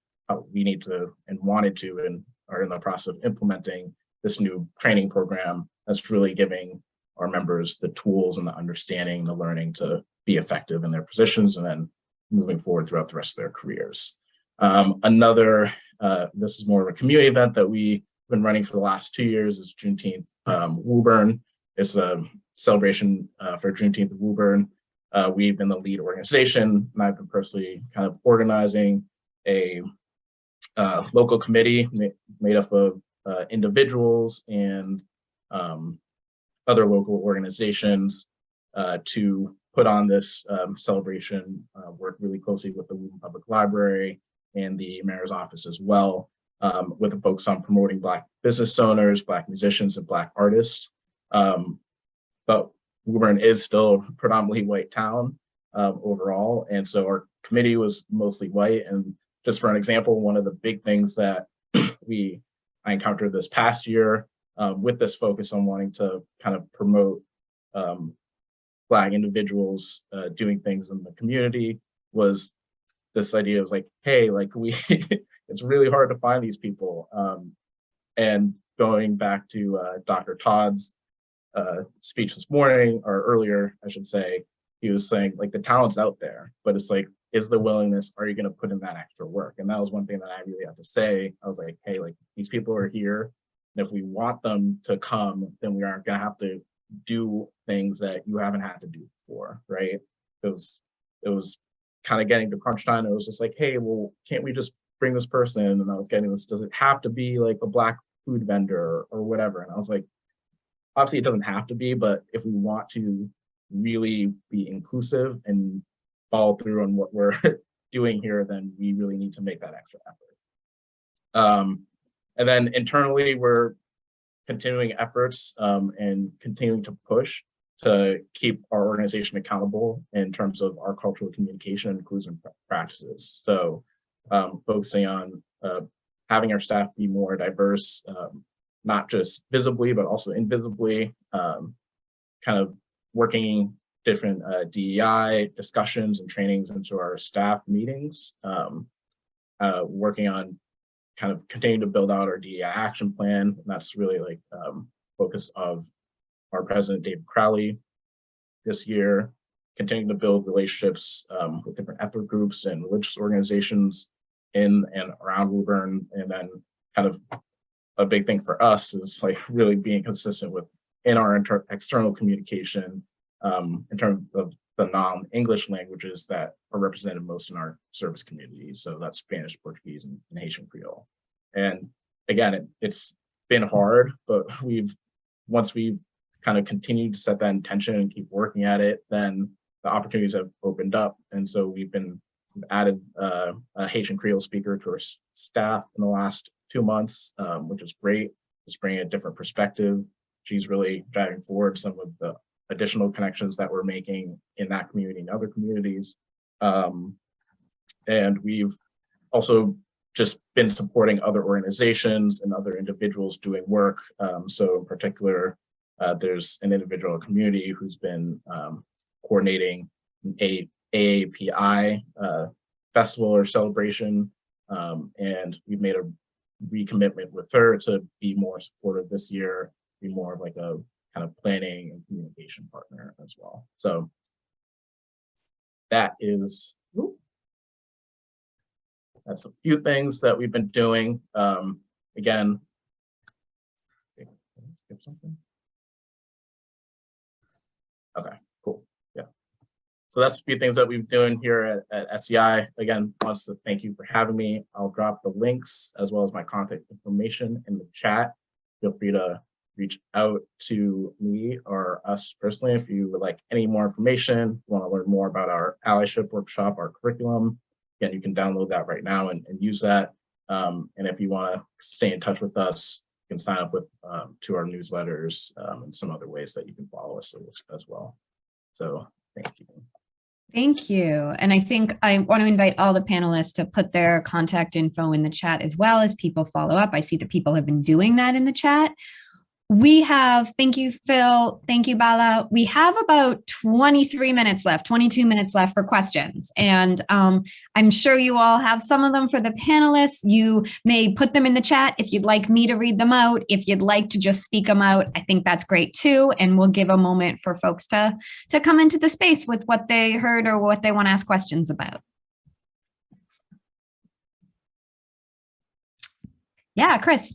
We need to and wanted to and are in the process of implementing this new training program that's really giving our members the tools and the understanding, the learning to be effective in their positions and then moving forward throughout the rest of their careers. This is more of a community event that we've been running for the last 2 years is Juneteenth Woburn. It's a celebration for Juneteenth Woburn. We've been the lead organization, and I've been personally kind of organizing a local committee made up of individuals and other local organizations to put on this celebration, work really closely with the Woburn Public Library and the mayor's office as well, with a focus on promoting Black business owners, Black musicians, and Black artists. But Woburn is still a predominantly white town overall, and so our committee was mostly white. And just for an example, one of the big things that I encountered this past year with this focus on wanting to kind of promote Black individuals doing things in the community was this idea of like, hey, like it's really hard to find these people. And going back to Dr. Todd's speech this morning, or earlier, I should say, he was saying like the talent's out there, but it's like, is the willingness, are you going to put in that extra work? And that was one thing that I really had to say. I was like, hey, like these people are here. And if we want them to come, then we aren't going to have to do things that you haven't had to do before, right? It was kind of getting to crunch time. It was just like, hey, well, can't we just bring this person? And I was getting this, does it have to be like a Black food vendor or whatever? And I was like, obviously it doesn't have to be, but if we want to really be inclusive and follow through on what we're doing here, then we really need to make that extra effort. And then internally, we're continuing efforts and continuing to push to keep our organization accountable in terms of our cultural communication and inclusion practices. So focusing on having our staff be more diverse, not just visibly, but also invisibly, kind of working different DEI discussions and trainings into our staff meetings, working on kind of continuing to build out our DEI action plan. And that's really like focus of our president, David Crowley, this year, continuing to build relationships with different ethnic groups and religious organizations in and around Woburn. And then kind of a big thing for us is like really being consistent with in our external communication in terms of the non-English languages that are represented most in our service communities. So that's Spanish, Portuguese, and Haitian Creole. And again, it's been hard, but once we've kind of continued to set that intention and keep working at it, then the opportunities have opened up. And so we've added a Haitian Creole speaker to our staff in the last 2 months, which is great. Just bringing a different perspective. She's really driving forward some of the additional connections that we're making in that community and other communities. And we've also just been supporting other organizations and other individuals doing work. So in particular, there's an individual community who's been coordinating a AAPI festival or celebration. And we've made a recommitment with her to be more supportive this year, be more of like a kind of planning and communication partner as well. So that is that's a few things that we've been doing. Again, skip something. Okay, cool. Yeah. So that's a few things that we've been doing here at SEI. Again, wants to thank you for having me. I'll drop the links as well as my contact information in the chat. Feel free to reach out to me or us personally if you would like any more information, want to learn more about our allyship workshop, our curriculum. Again, you can download that right now and use that. And if you want to stay in touch with us, you can sign up with to our newsletters and some other ways that you can follow us as well. So thank you. Thank you. And I think I want to invite all the panelists to put their contact info in the chat as well as people follow up. I see that people have been doing that in the chat. We have, thank you, Phil. Thank you, Bala. We have about 23 minutes left, 22 minutes left for questions. And I'm sure you all have some of them for the panelists. You may put them in the chat if you'd like me to read them out. If you'd like to just speak them out, I think that's great too. And we'll give a moment for folks to come into the space with what they heard or what they want to ask questions about. Yeah, Chris.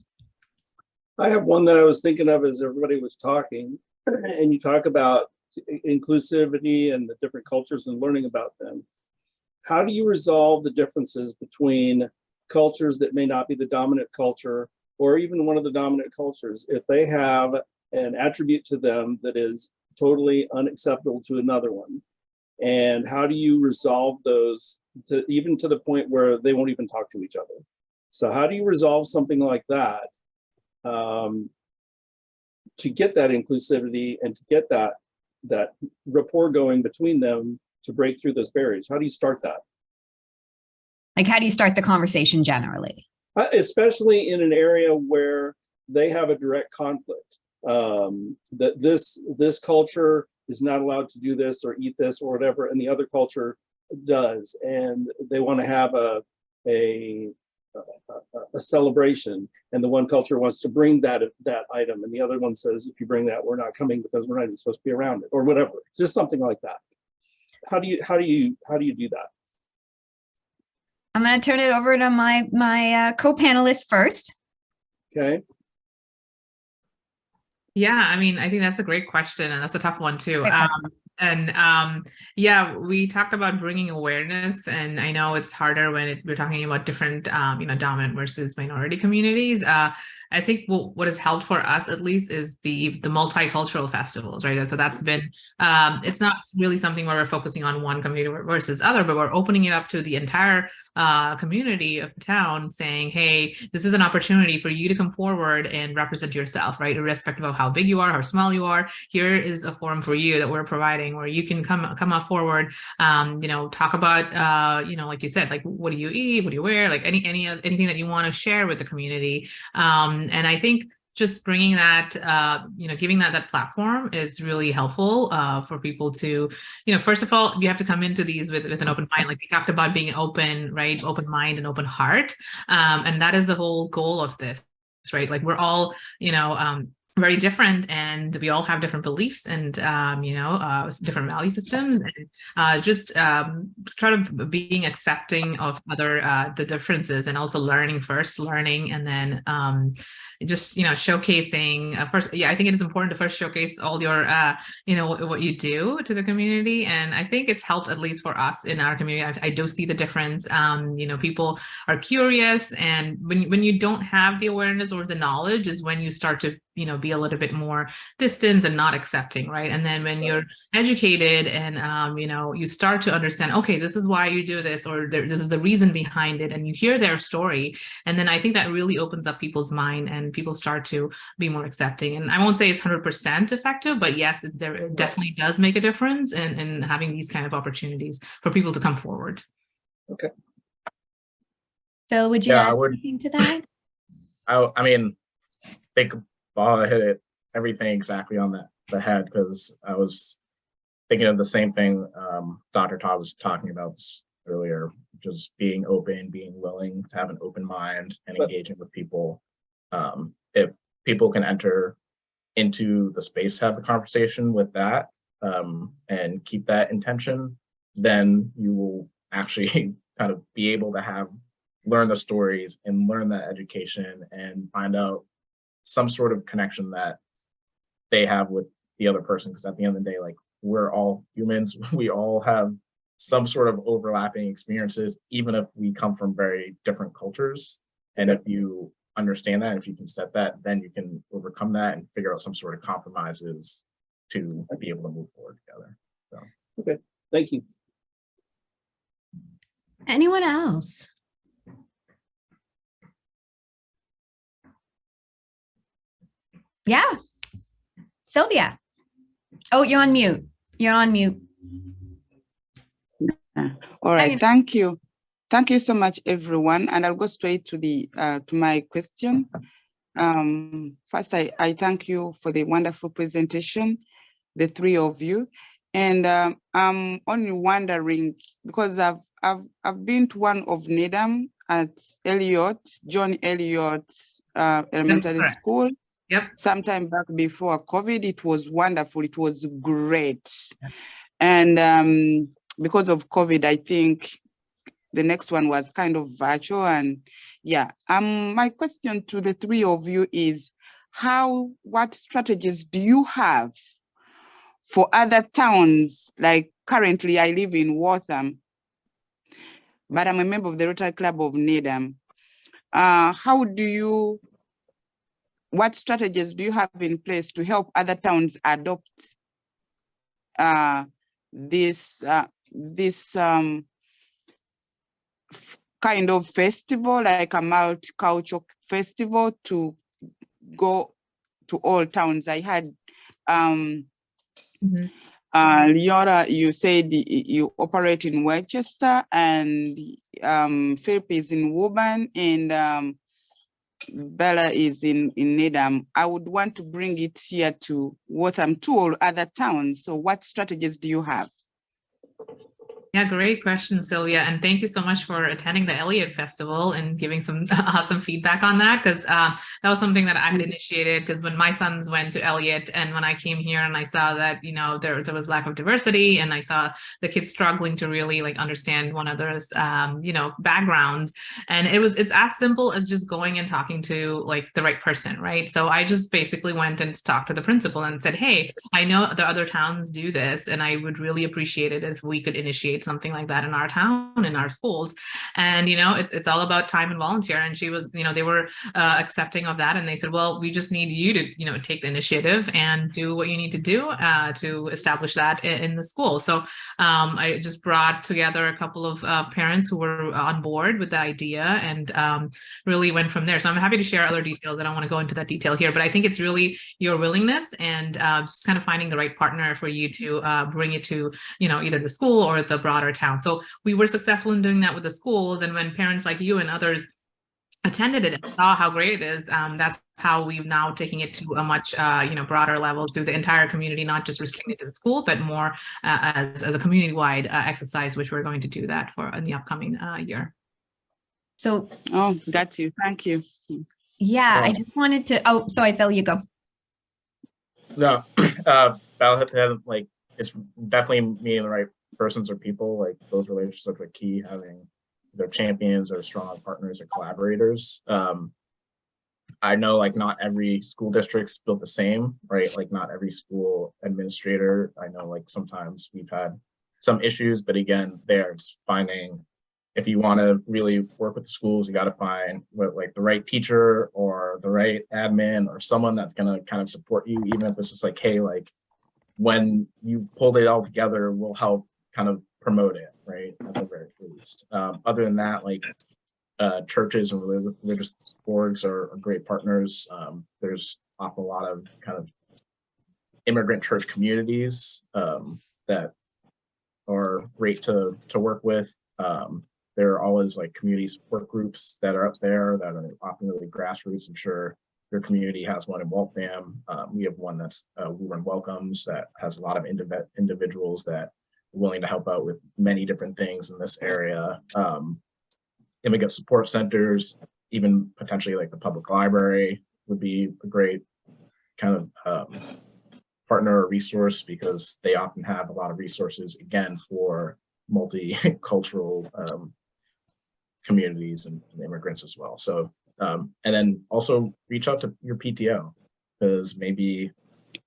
I have one that I was thinking of as everybody was talking, and you talk about inclusivity and the different cultures and learning about them. How do you resolve the differences between cultures that may not be the dominant culture or even one of the dominant cultures if they have an attribute to them that is totally unacceptable to another one? And how do you resolve those even to the point where they won't even talk to each other? So how do you resolve something like that? To get that inclusivity and to get that rapport going between them to break through those barriers? How do you start that? Like, how do you start the conversation generally? Especially in an area where they have a direct conflict. That this culture is not allowed to do this or eat this or whatever, and the other culture does, and they want to have a celebration, and the one culture wants to bring that item, and the other one says, if you bring that, we're not coming because we're not even supposed to be around it, or whatever. It's just something like that. How do you do that? I'm going to turn it over to my co-panelists first. Okay. Yeah, I mean, I think that's a great question, and that's a tough one too. Yeah, we talked about bringing awareness, and I know it's harder when we're talking about different, dominant versus minority communities. I think what has helped for us, at least, is the multicultural festivals, right? So that's been, it's not really something where we're focusing on one community versus other, but we're opening it up to the entire community of the town, saying, hey, this is an opportunity for you to come forward and represent yourself, right? Irrespective of how big you are, how small you are, here is a forum for you that we're providing where you can come up forward, talk about, like you said, like, what do you eat? What do you wear? Like anything that you want to share with the community. And I think just bringing that, giving that platform is really helpful for people to, first of all, you have to come into these with an open mind, like we talked about being open, right? Open mind and open heart. And that is the whole goal of this, right? Like we're all, very different, and we all have different beliefs and different value systems, and just sort of being accepting of other the differences, and also learning and then just showcasing first. Yeah, I think it is important to first showcase all your what you do to the community, and I think it's helped, at least for us in our community. I do see the difference. People are curious, and when you don't have the awareness or the knowledge is when you start to be a little bit more distant and not accepting, right? And then when you're educated and you start to understand, okay, this is why you do this, or this is the reason behind it, and you hear their story, and then I think that really opens up people's mind and people start to be more accepting. And I won't say it's 100% effective, but yes, it definitely does make a difference in having these kind of opportunities for people to come forward. Okay. Phil, would you add anything to that? I mean, think Bala hit everything exactly on the head, because I was thinking of the same thing Dr. Todd was talking about earlier, just being open, being willing to have an open mind and engaging with people. If people can enter into the space, have the conversation with that, and keep that intention, then you will actually kind of be able to have learn the stories and learn that education and find out some sort of connection that they have with the other person. Because at the end of the day, like, we're all humans. We all have some sort of overlapping experiences, even if we come from very different cultures. And if you understand that, if you can set that, then you can overcome that and figure out some sort of compromises to be able to move forward together. So. Okay, thank you. Anyone else? Yeah. Sylvia. Oh, you're on mute. You're on mute. All right, thank you. Thank you so much, everyone. And I'll go straight to the to my question. First, I thank you for the wonderful presentation, the three of you. And I'm only wondering, because I've been to one of NEDAM at John Elliott Elementary School. Yep. Sometime back before COVID. It was wonderful. It was great. And because of COVID, I think the next one was kind of virtual. And yeah, my question to the three of you is, what strategies do you have for other towns? Like currently I live in Waltham, but I'm a member of the Rotary Club of NEDAM. What strategies do you have in place to help other towns adopt this kind of festival, like a multicultural festival, to go to all towns? I had Leora, you said you operate in Westchester, and Philip is in Woburn, and Bella is in NEDAM. I would want to bring it here to Waltham, to all other towns. So what strategies do you have? Yeah, great question, Sylvia. And thank you so much for attending the Elliott Festival and giving some awesome feedback on that, because that was something that I had initiated, because when my sons went to Elliott and when I came here and I saw that, you know, there was lack of diversity, and I saw the kids struggling to really like understand one another's, you know, backgrounds. And it's as simple as just going and talking to like the right person, right? So I just basically went and talked to the principal and said, hey, I know the other towns do this, and I would really appreciate it if we could initiate something like that in our town, in our schools. And you know, it's all about time and volunteer. And she was, you know, they were accepting of that, and they said, well, we just need you to, you know, take the initiative and do what you need to do to establish that in the school. So I just brought together a couple of parents who were on board with the idea, and really went from there. So I'm happy to share other details. I don't want to go into that detail here, but I think it's really your willingness and just kind of finding the right partner for you to bring it to, you know, either the school or the broader town. So we were successful in doing that with the schools. And when parents like you and others attended it and saw how great it is, that's how we've now taking it to a much you know, broader level through the entire community, not just restricted to the school, but more as a community-wide exercise, which we're going to do that for in the upcoming year. So, oh, got you. Thank you. Yeah, I just wanted to. Oh, sorry, Phil, you go. No, like, it's definitely meeting the right persons or people. Like, those relationships are key. Having their champions or strong partners or collaborators. I know, like, not every school district's built the same, right? Like, not every school administrator. I know, like, sometimes we've had some issues, but again, it's finding, if you want to really work with the schools, you got to find like the right teacher or the right admin or someone that's going to kind of support you, even if it's just like, hey, like, when you pulled it all together, we'll help kind of promote it, right? At the very least. Other than that, like, churches and religious boards are great partners. There's an awful lot of kind of immigrant church communities that are great to work with. There are always like community support groups that are up there that are often really grassroots. I'm sure your community has one in Waltham. We have one that's We Run Welcomes that has a lot of individuals that are willing to help out with many different things in this area. Immigrant support centers, even potentially like the public library would be a great kind of partner or resource, because they often have a lot of resources, again, for multicultural communities and immigrants as well. So, and then also reach out to your PTO, because maybe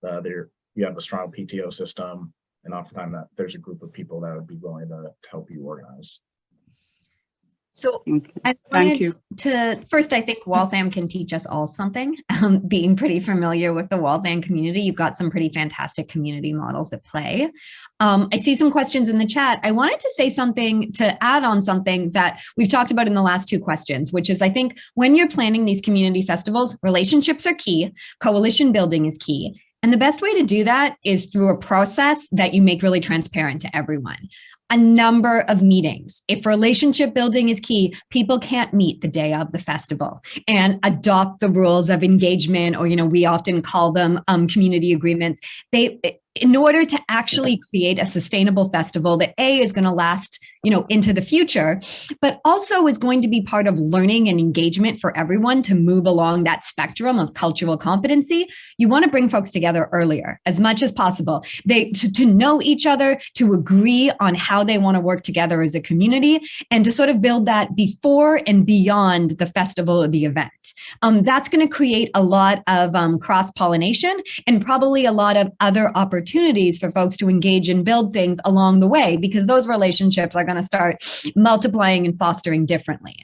you have a strong PTO system, and oftentimes that there's a group of people that would be willing to help you organize. So I Thank you. First, I think Waltham can teach us all something. Being pretty familiar with the Waltham community, you've got some pretty fantastic community models at play. I see some questions in the chat. I wanted to say something to add on something that we've talked about in the last two questions, which is I think when you're planning these community festivals, relationships are key, coalition building is key. And the best way to do that is through a process that you make really transparent to everyone. A number of meetings. If relationship building is key, people can't meet the day of the festival and adopt the rules of engagement, or, we often call them community agreements. In order to actually create a sustainable festival that is going to last, into the future, but also is going to be part of learning and engagement for everyone to move along that spectrum of cultural competency, you want to bring folks together earlier as much as possible. To know each other, to agree on how they want to work together as a community, and to sort of build that before and beyond the festival or the event. That's going to create a lot of cross-pollination and probably a lot of other opportunities for folks to engage and build things along the way, because those relationships are going to start multiplying and fostering differently.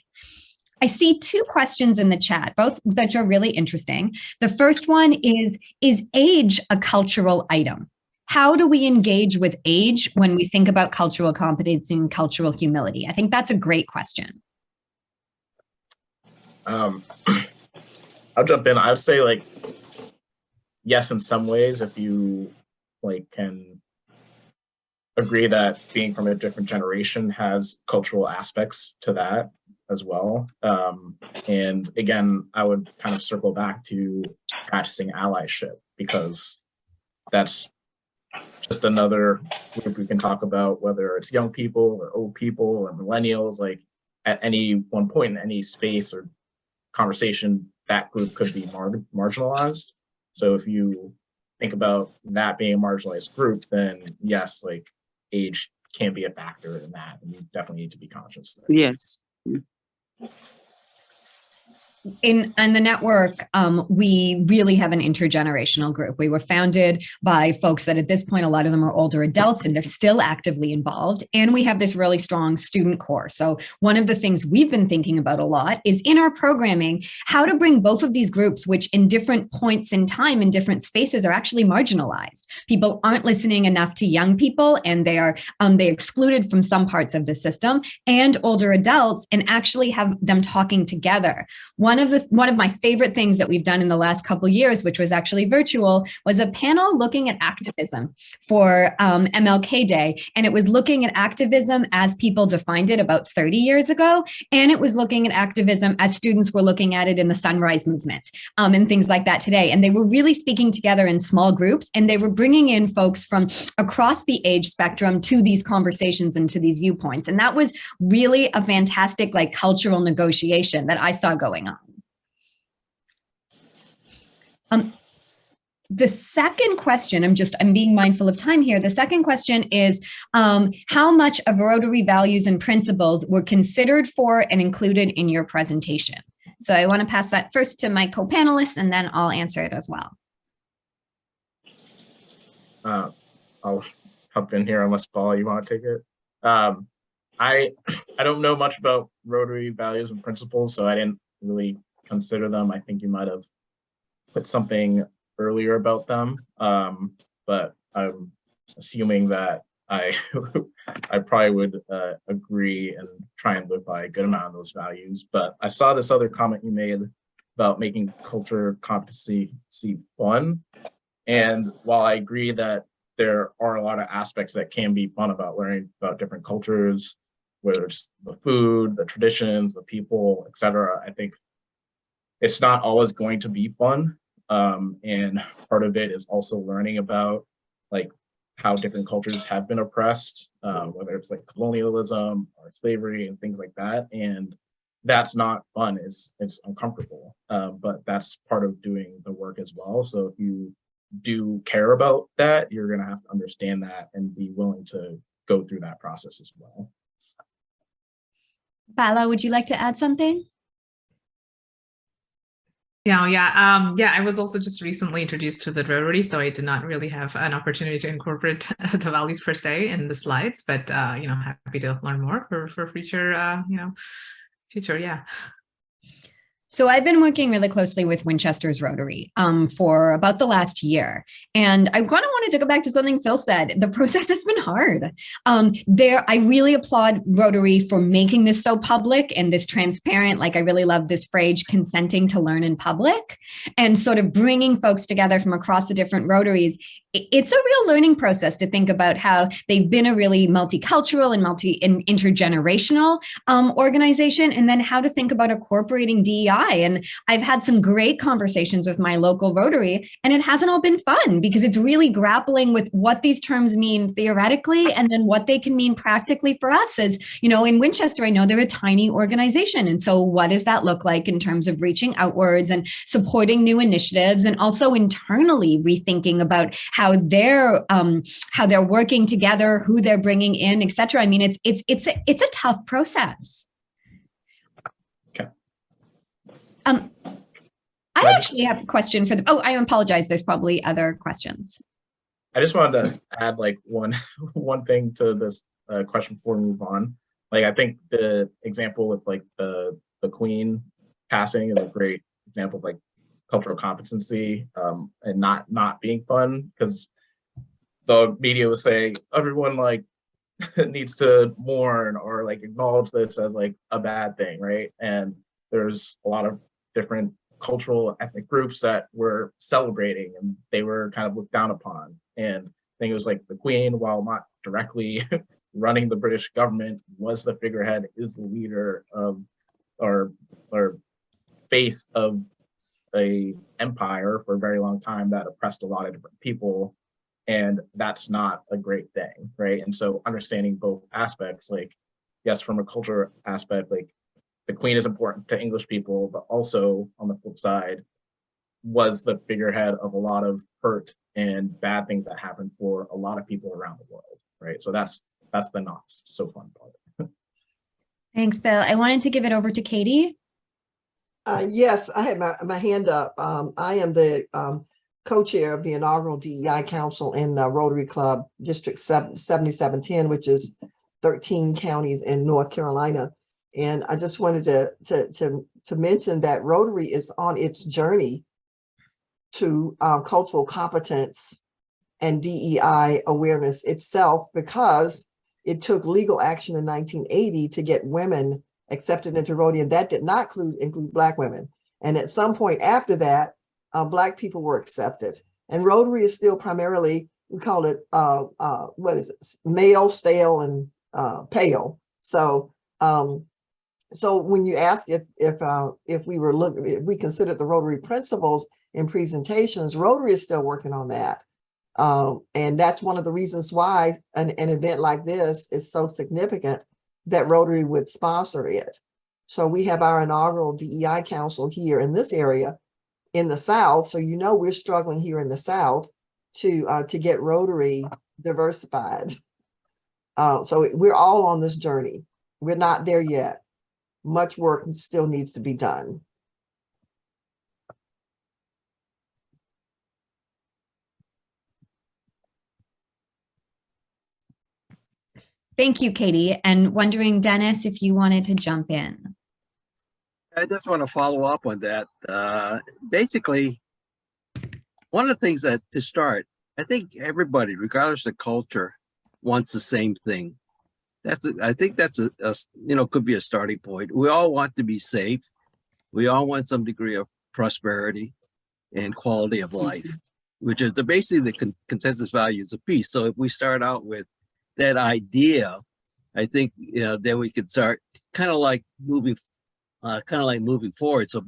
I see two questions in the chat, both that are really interesting. The first one is age a cultural item? How do we engage with age when we think about cultural competency and cultural humility? I think that's a great question. I'll jump in. I would say yes, in some ways, if you can agree that being from a different generation has cultural aspects to that as well. And again, I would kind of circle back to practicing allyship, because that's just another group we can talk about, whether it's young people or old people or millennials. At any one point in any space or conversation, that group could be marginalized. So if you think about that being a marginalized group, then yes, age can be a factor in that, and you definitely need to be conscious there. Yes. In the network, we really have an intergenerational group. We were founded by folks that at this point, a lot of them are older adults and they're still actively involved. And we have this really strong student core. So one of the things we've been thinking about a lot is in our programming, how to bring both of these groups, which in different points in time, in different spaces, are actually marginalized. People aren't listening enough to young people, and they're excluded from some parts of the system, and older adults, and actually have them talking together. One of my favorite things that we've done in the last couple of years, which was actually virtual, was a panel looking at activism for MLK Day. And it was looking at activism as people defined it about 30 years ago. And it was looking at activism as students were looking at it in the Sunrise Movement and things like that today. And they were really speaking together in small groups, and they were bringing in folks from across the age spectrum to these conversations and to these viewpoints. And that was really a fantastic cultural negotiation that I saw going on. The second question, I'm being mindful of time here. The second question is how much of Rotary values and principles were considered for and included in your presentation? So I want to pass that first to my co-panelists, and then I'll answer it as well. I'll hop in here unless Paul, you want to take it. I don't know much about Rotary values and principles, so I didn't really consider them. I think you might have put something earlier about them, but I'm assuming that I probably would agree and try and live by a good amount of those values. But I saw this other comment you made about making culture competency fun. And while I agree that there are a lot of aspects that can be fun about learning about different cultures, whether it's the food, the traditions, the people, etc., I think it's not always going to be fun. And part of it is also learning about how different cultures have been oppressed, whether it's colonialism or slavery and things like that. And that's not fun, it's uncomfortable, but that's part of doing the work as well. So if you do care about that, you're gonna have to understand that and be willing to go through that process as well. Fala, would you like to add something? Yeah, I was also just recently introduced to the Rotary, so I did not really have an opportunity to incorporate the values per se in the slides, but happy to learn more for future, yeah. So I've been working really closely with Winchester's Rotary for about the last year. And I kind of wanted to go back to something Phil said. The process has been hard. I really applaud Rotary for making this so public and this transparent. Like, I really love this phrase, consenting to learn in public, and sort of bringing folks together from across the different Rotaries. It's a real learning process to think about how they've been a really multicultural and intergenerational organization, and then how to think about incorporating DEI. And I've had some great conversations with my local Rotary, and it hasn't all been fun because it's really grappling with what these terms mean theoretically and then what they can mean practically for us. As you know, in Winchester, I know they're a tiny organization. And so what does that look like in terms of reaching outwards and supporting new initiatives, and also internally rethinking about how they're working together, who they're bringing in, et cetera. I mean, it's a tough process. Okay. I actually have a question for I apologize. There's probably other questions. I just wanted to add like one thing to this question before we move on. Like, I think the example with like the Queen passing is a great example of like cultural competency and not being fun, because the media was saying everyone like needs to mourn or like acknowledge this as like a bad thing, right? And there's a lot of different cultural ethnic groups that were celebrating, and they were kind of looked down upon. And I think it was like the Queen, while not directly running the British government, was the figurehead, is the leader of or face of a empire for a very long time that oppressed a lot of different people. And that's not a great thing, right? And so understanding both aspects, like, yes, from a culture aspect, like the Queen is important to English people, but also on the flip side, was the figurehead of a lot of hurt and bad things that happened for a lot of people around the world, right? So that's the not so fun part. Thanks, Bill. I wanted to give it over to Katie. Yes, I had my hand up. I am the co-chair of the inaugural DEI Council in the Rotary Club District 7710, which is 13 counties in North Carolina. And I just wanted to mention that Rotary is on its journey to cultural competence and DEI awareness itself, because it took legal action in 1980 to get women accepted into Rotary, and that did not include Black women. And at some point after that, Black people were accepted. And Rotary is still primarily, we call it, male, stale, and pale. So when you ask if we considered the Rotary principles in presentations, Rotary is still working on that. And that's one of the reasons why an event like this is so significant, that Rotary would sponsor it. So we have our inaugural DEI Council here in this area in the South. So we're struggling here in the South to get Rotary diversified. So we're all on this journey. We're not there yet. Much work still needs to be done. Thank you, Katie. And wondering, Dennis, if you wanted to jump in. I just want to follow up on that. Basically, one of the things that to start, I think everybody, regardless of culture, wants the same thing. I think that's could be a starting point. We all want to be safe. We all want some degree of prosperity and quality of life, which is basically the consensus values of peace. So if we start out with that idea, I think then we could start kind of like moving forward. So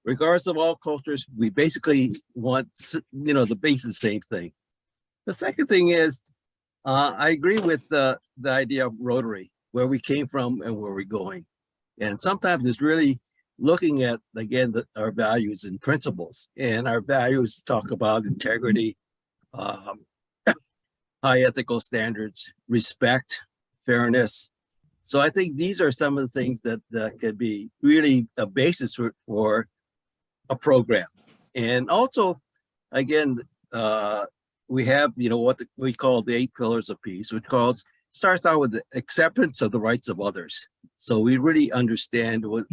regardless of all cultures, we basically want the basic same thing. The second thing is, I agree with the idea of Rotary, where we came from and where we're going, and sometimes it's really looking at again our values and principles. And our values talk about integrity, high ethical standards, respect, fairness, So I think these are some of the things that could be really a basis for a program. And also, again, we have, what we call the 8 pillars of peace, which starts out with the acceptance of the rights of others. So we really understand what,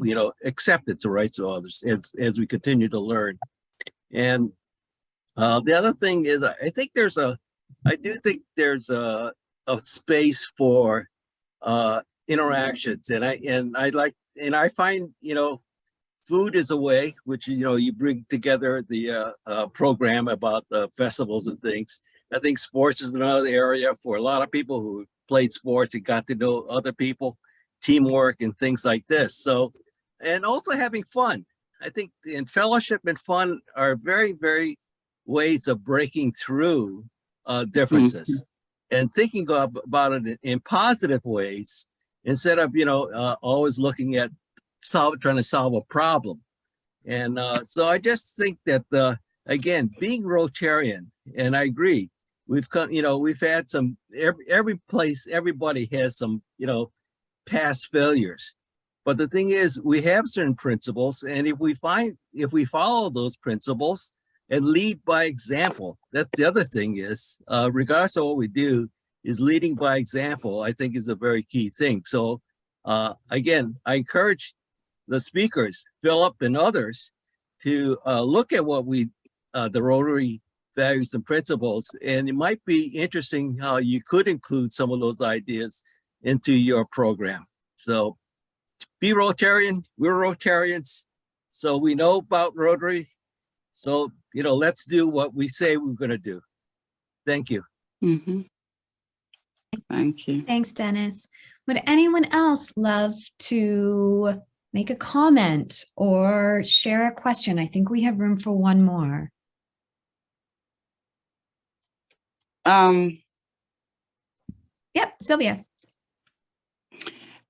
acceptance of rights of others as we continue to learn. And the other thing is, I do think there's a space for interactions, and I find, food is a way which, you bring together the program about the festivals and things. I think sports is another area for a lot of people who played sports and got to know other people, teamwork and things like this. So, and also having fun. I think in fellowship and fun are very, very ways of breaking through differences and thinking about it in positive ways instead of, always looking at trying to solve a problem. And so I just think that, again, being Rotarian, and I agree, we've had some, everybody has some, past failures. But the thing is, we have certain principles, and if we follow those principles and lead by example, that's the other thing is, regardless of what we do, is leading by example, I think is a very key thing. So again, I encourage the speakers, Philip and others, to look at what the Rotary values and principles, and it might be interesting how you could include some of those ideas into your program. So be Rotarian, we're Rotarians, so we know about Rotary. So, let's do what we say we're gonna do. Thank you. Thank you. Thanks, Dennis. Would anyone else love to make a comment or share a question? I think we have room for one more. Yep, Sylvia.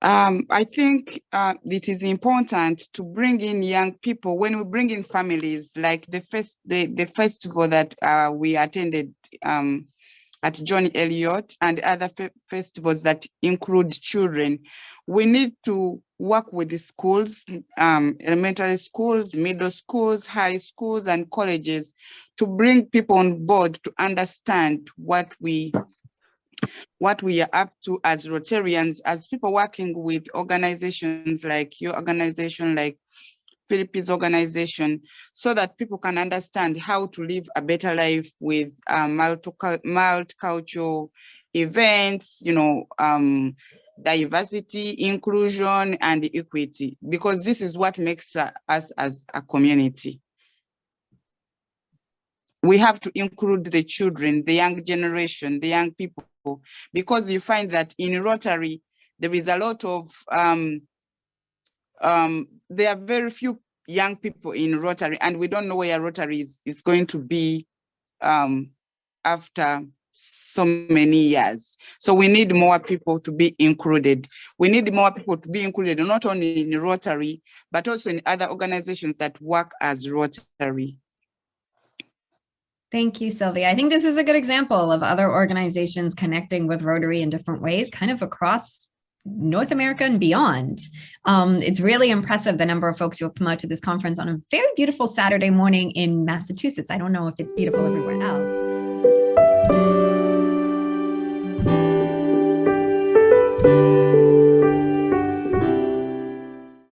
I think it is important to bring in young people when we bring in families, like the festival that we attended at John Elliott and other festivals that include children. We need to work with the schools, elementary schools, middle schools, high schools, and colleges to bring people on board to understand what we are up to as Rotarians, as people working with organizations like your organization, like Philippines organization, so that people can understand how to live a better life with multicultural events, diversity, inclusion, and equity, because this is what makes us as a community. We have to include the children, the young generation, the young people, because you find that in Rotary, there is a lot of, there are very few young people in Rotary, and we don't know where Rotary is going to be after so many years. So we need more people to be included. We need more people to be included, not only in Rotary, but also in other organizations that work as Rotary. Thank you, Sylvia. I think this is a good example of other organizations connecting with Rotary in different ways, kind of across North America and beyond. It's really impressive, the number of folks who have come out to this conference on a very beautiful Saturday morning in Massachusetts. I don't know if it's beautiful everywhere else.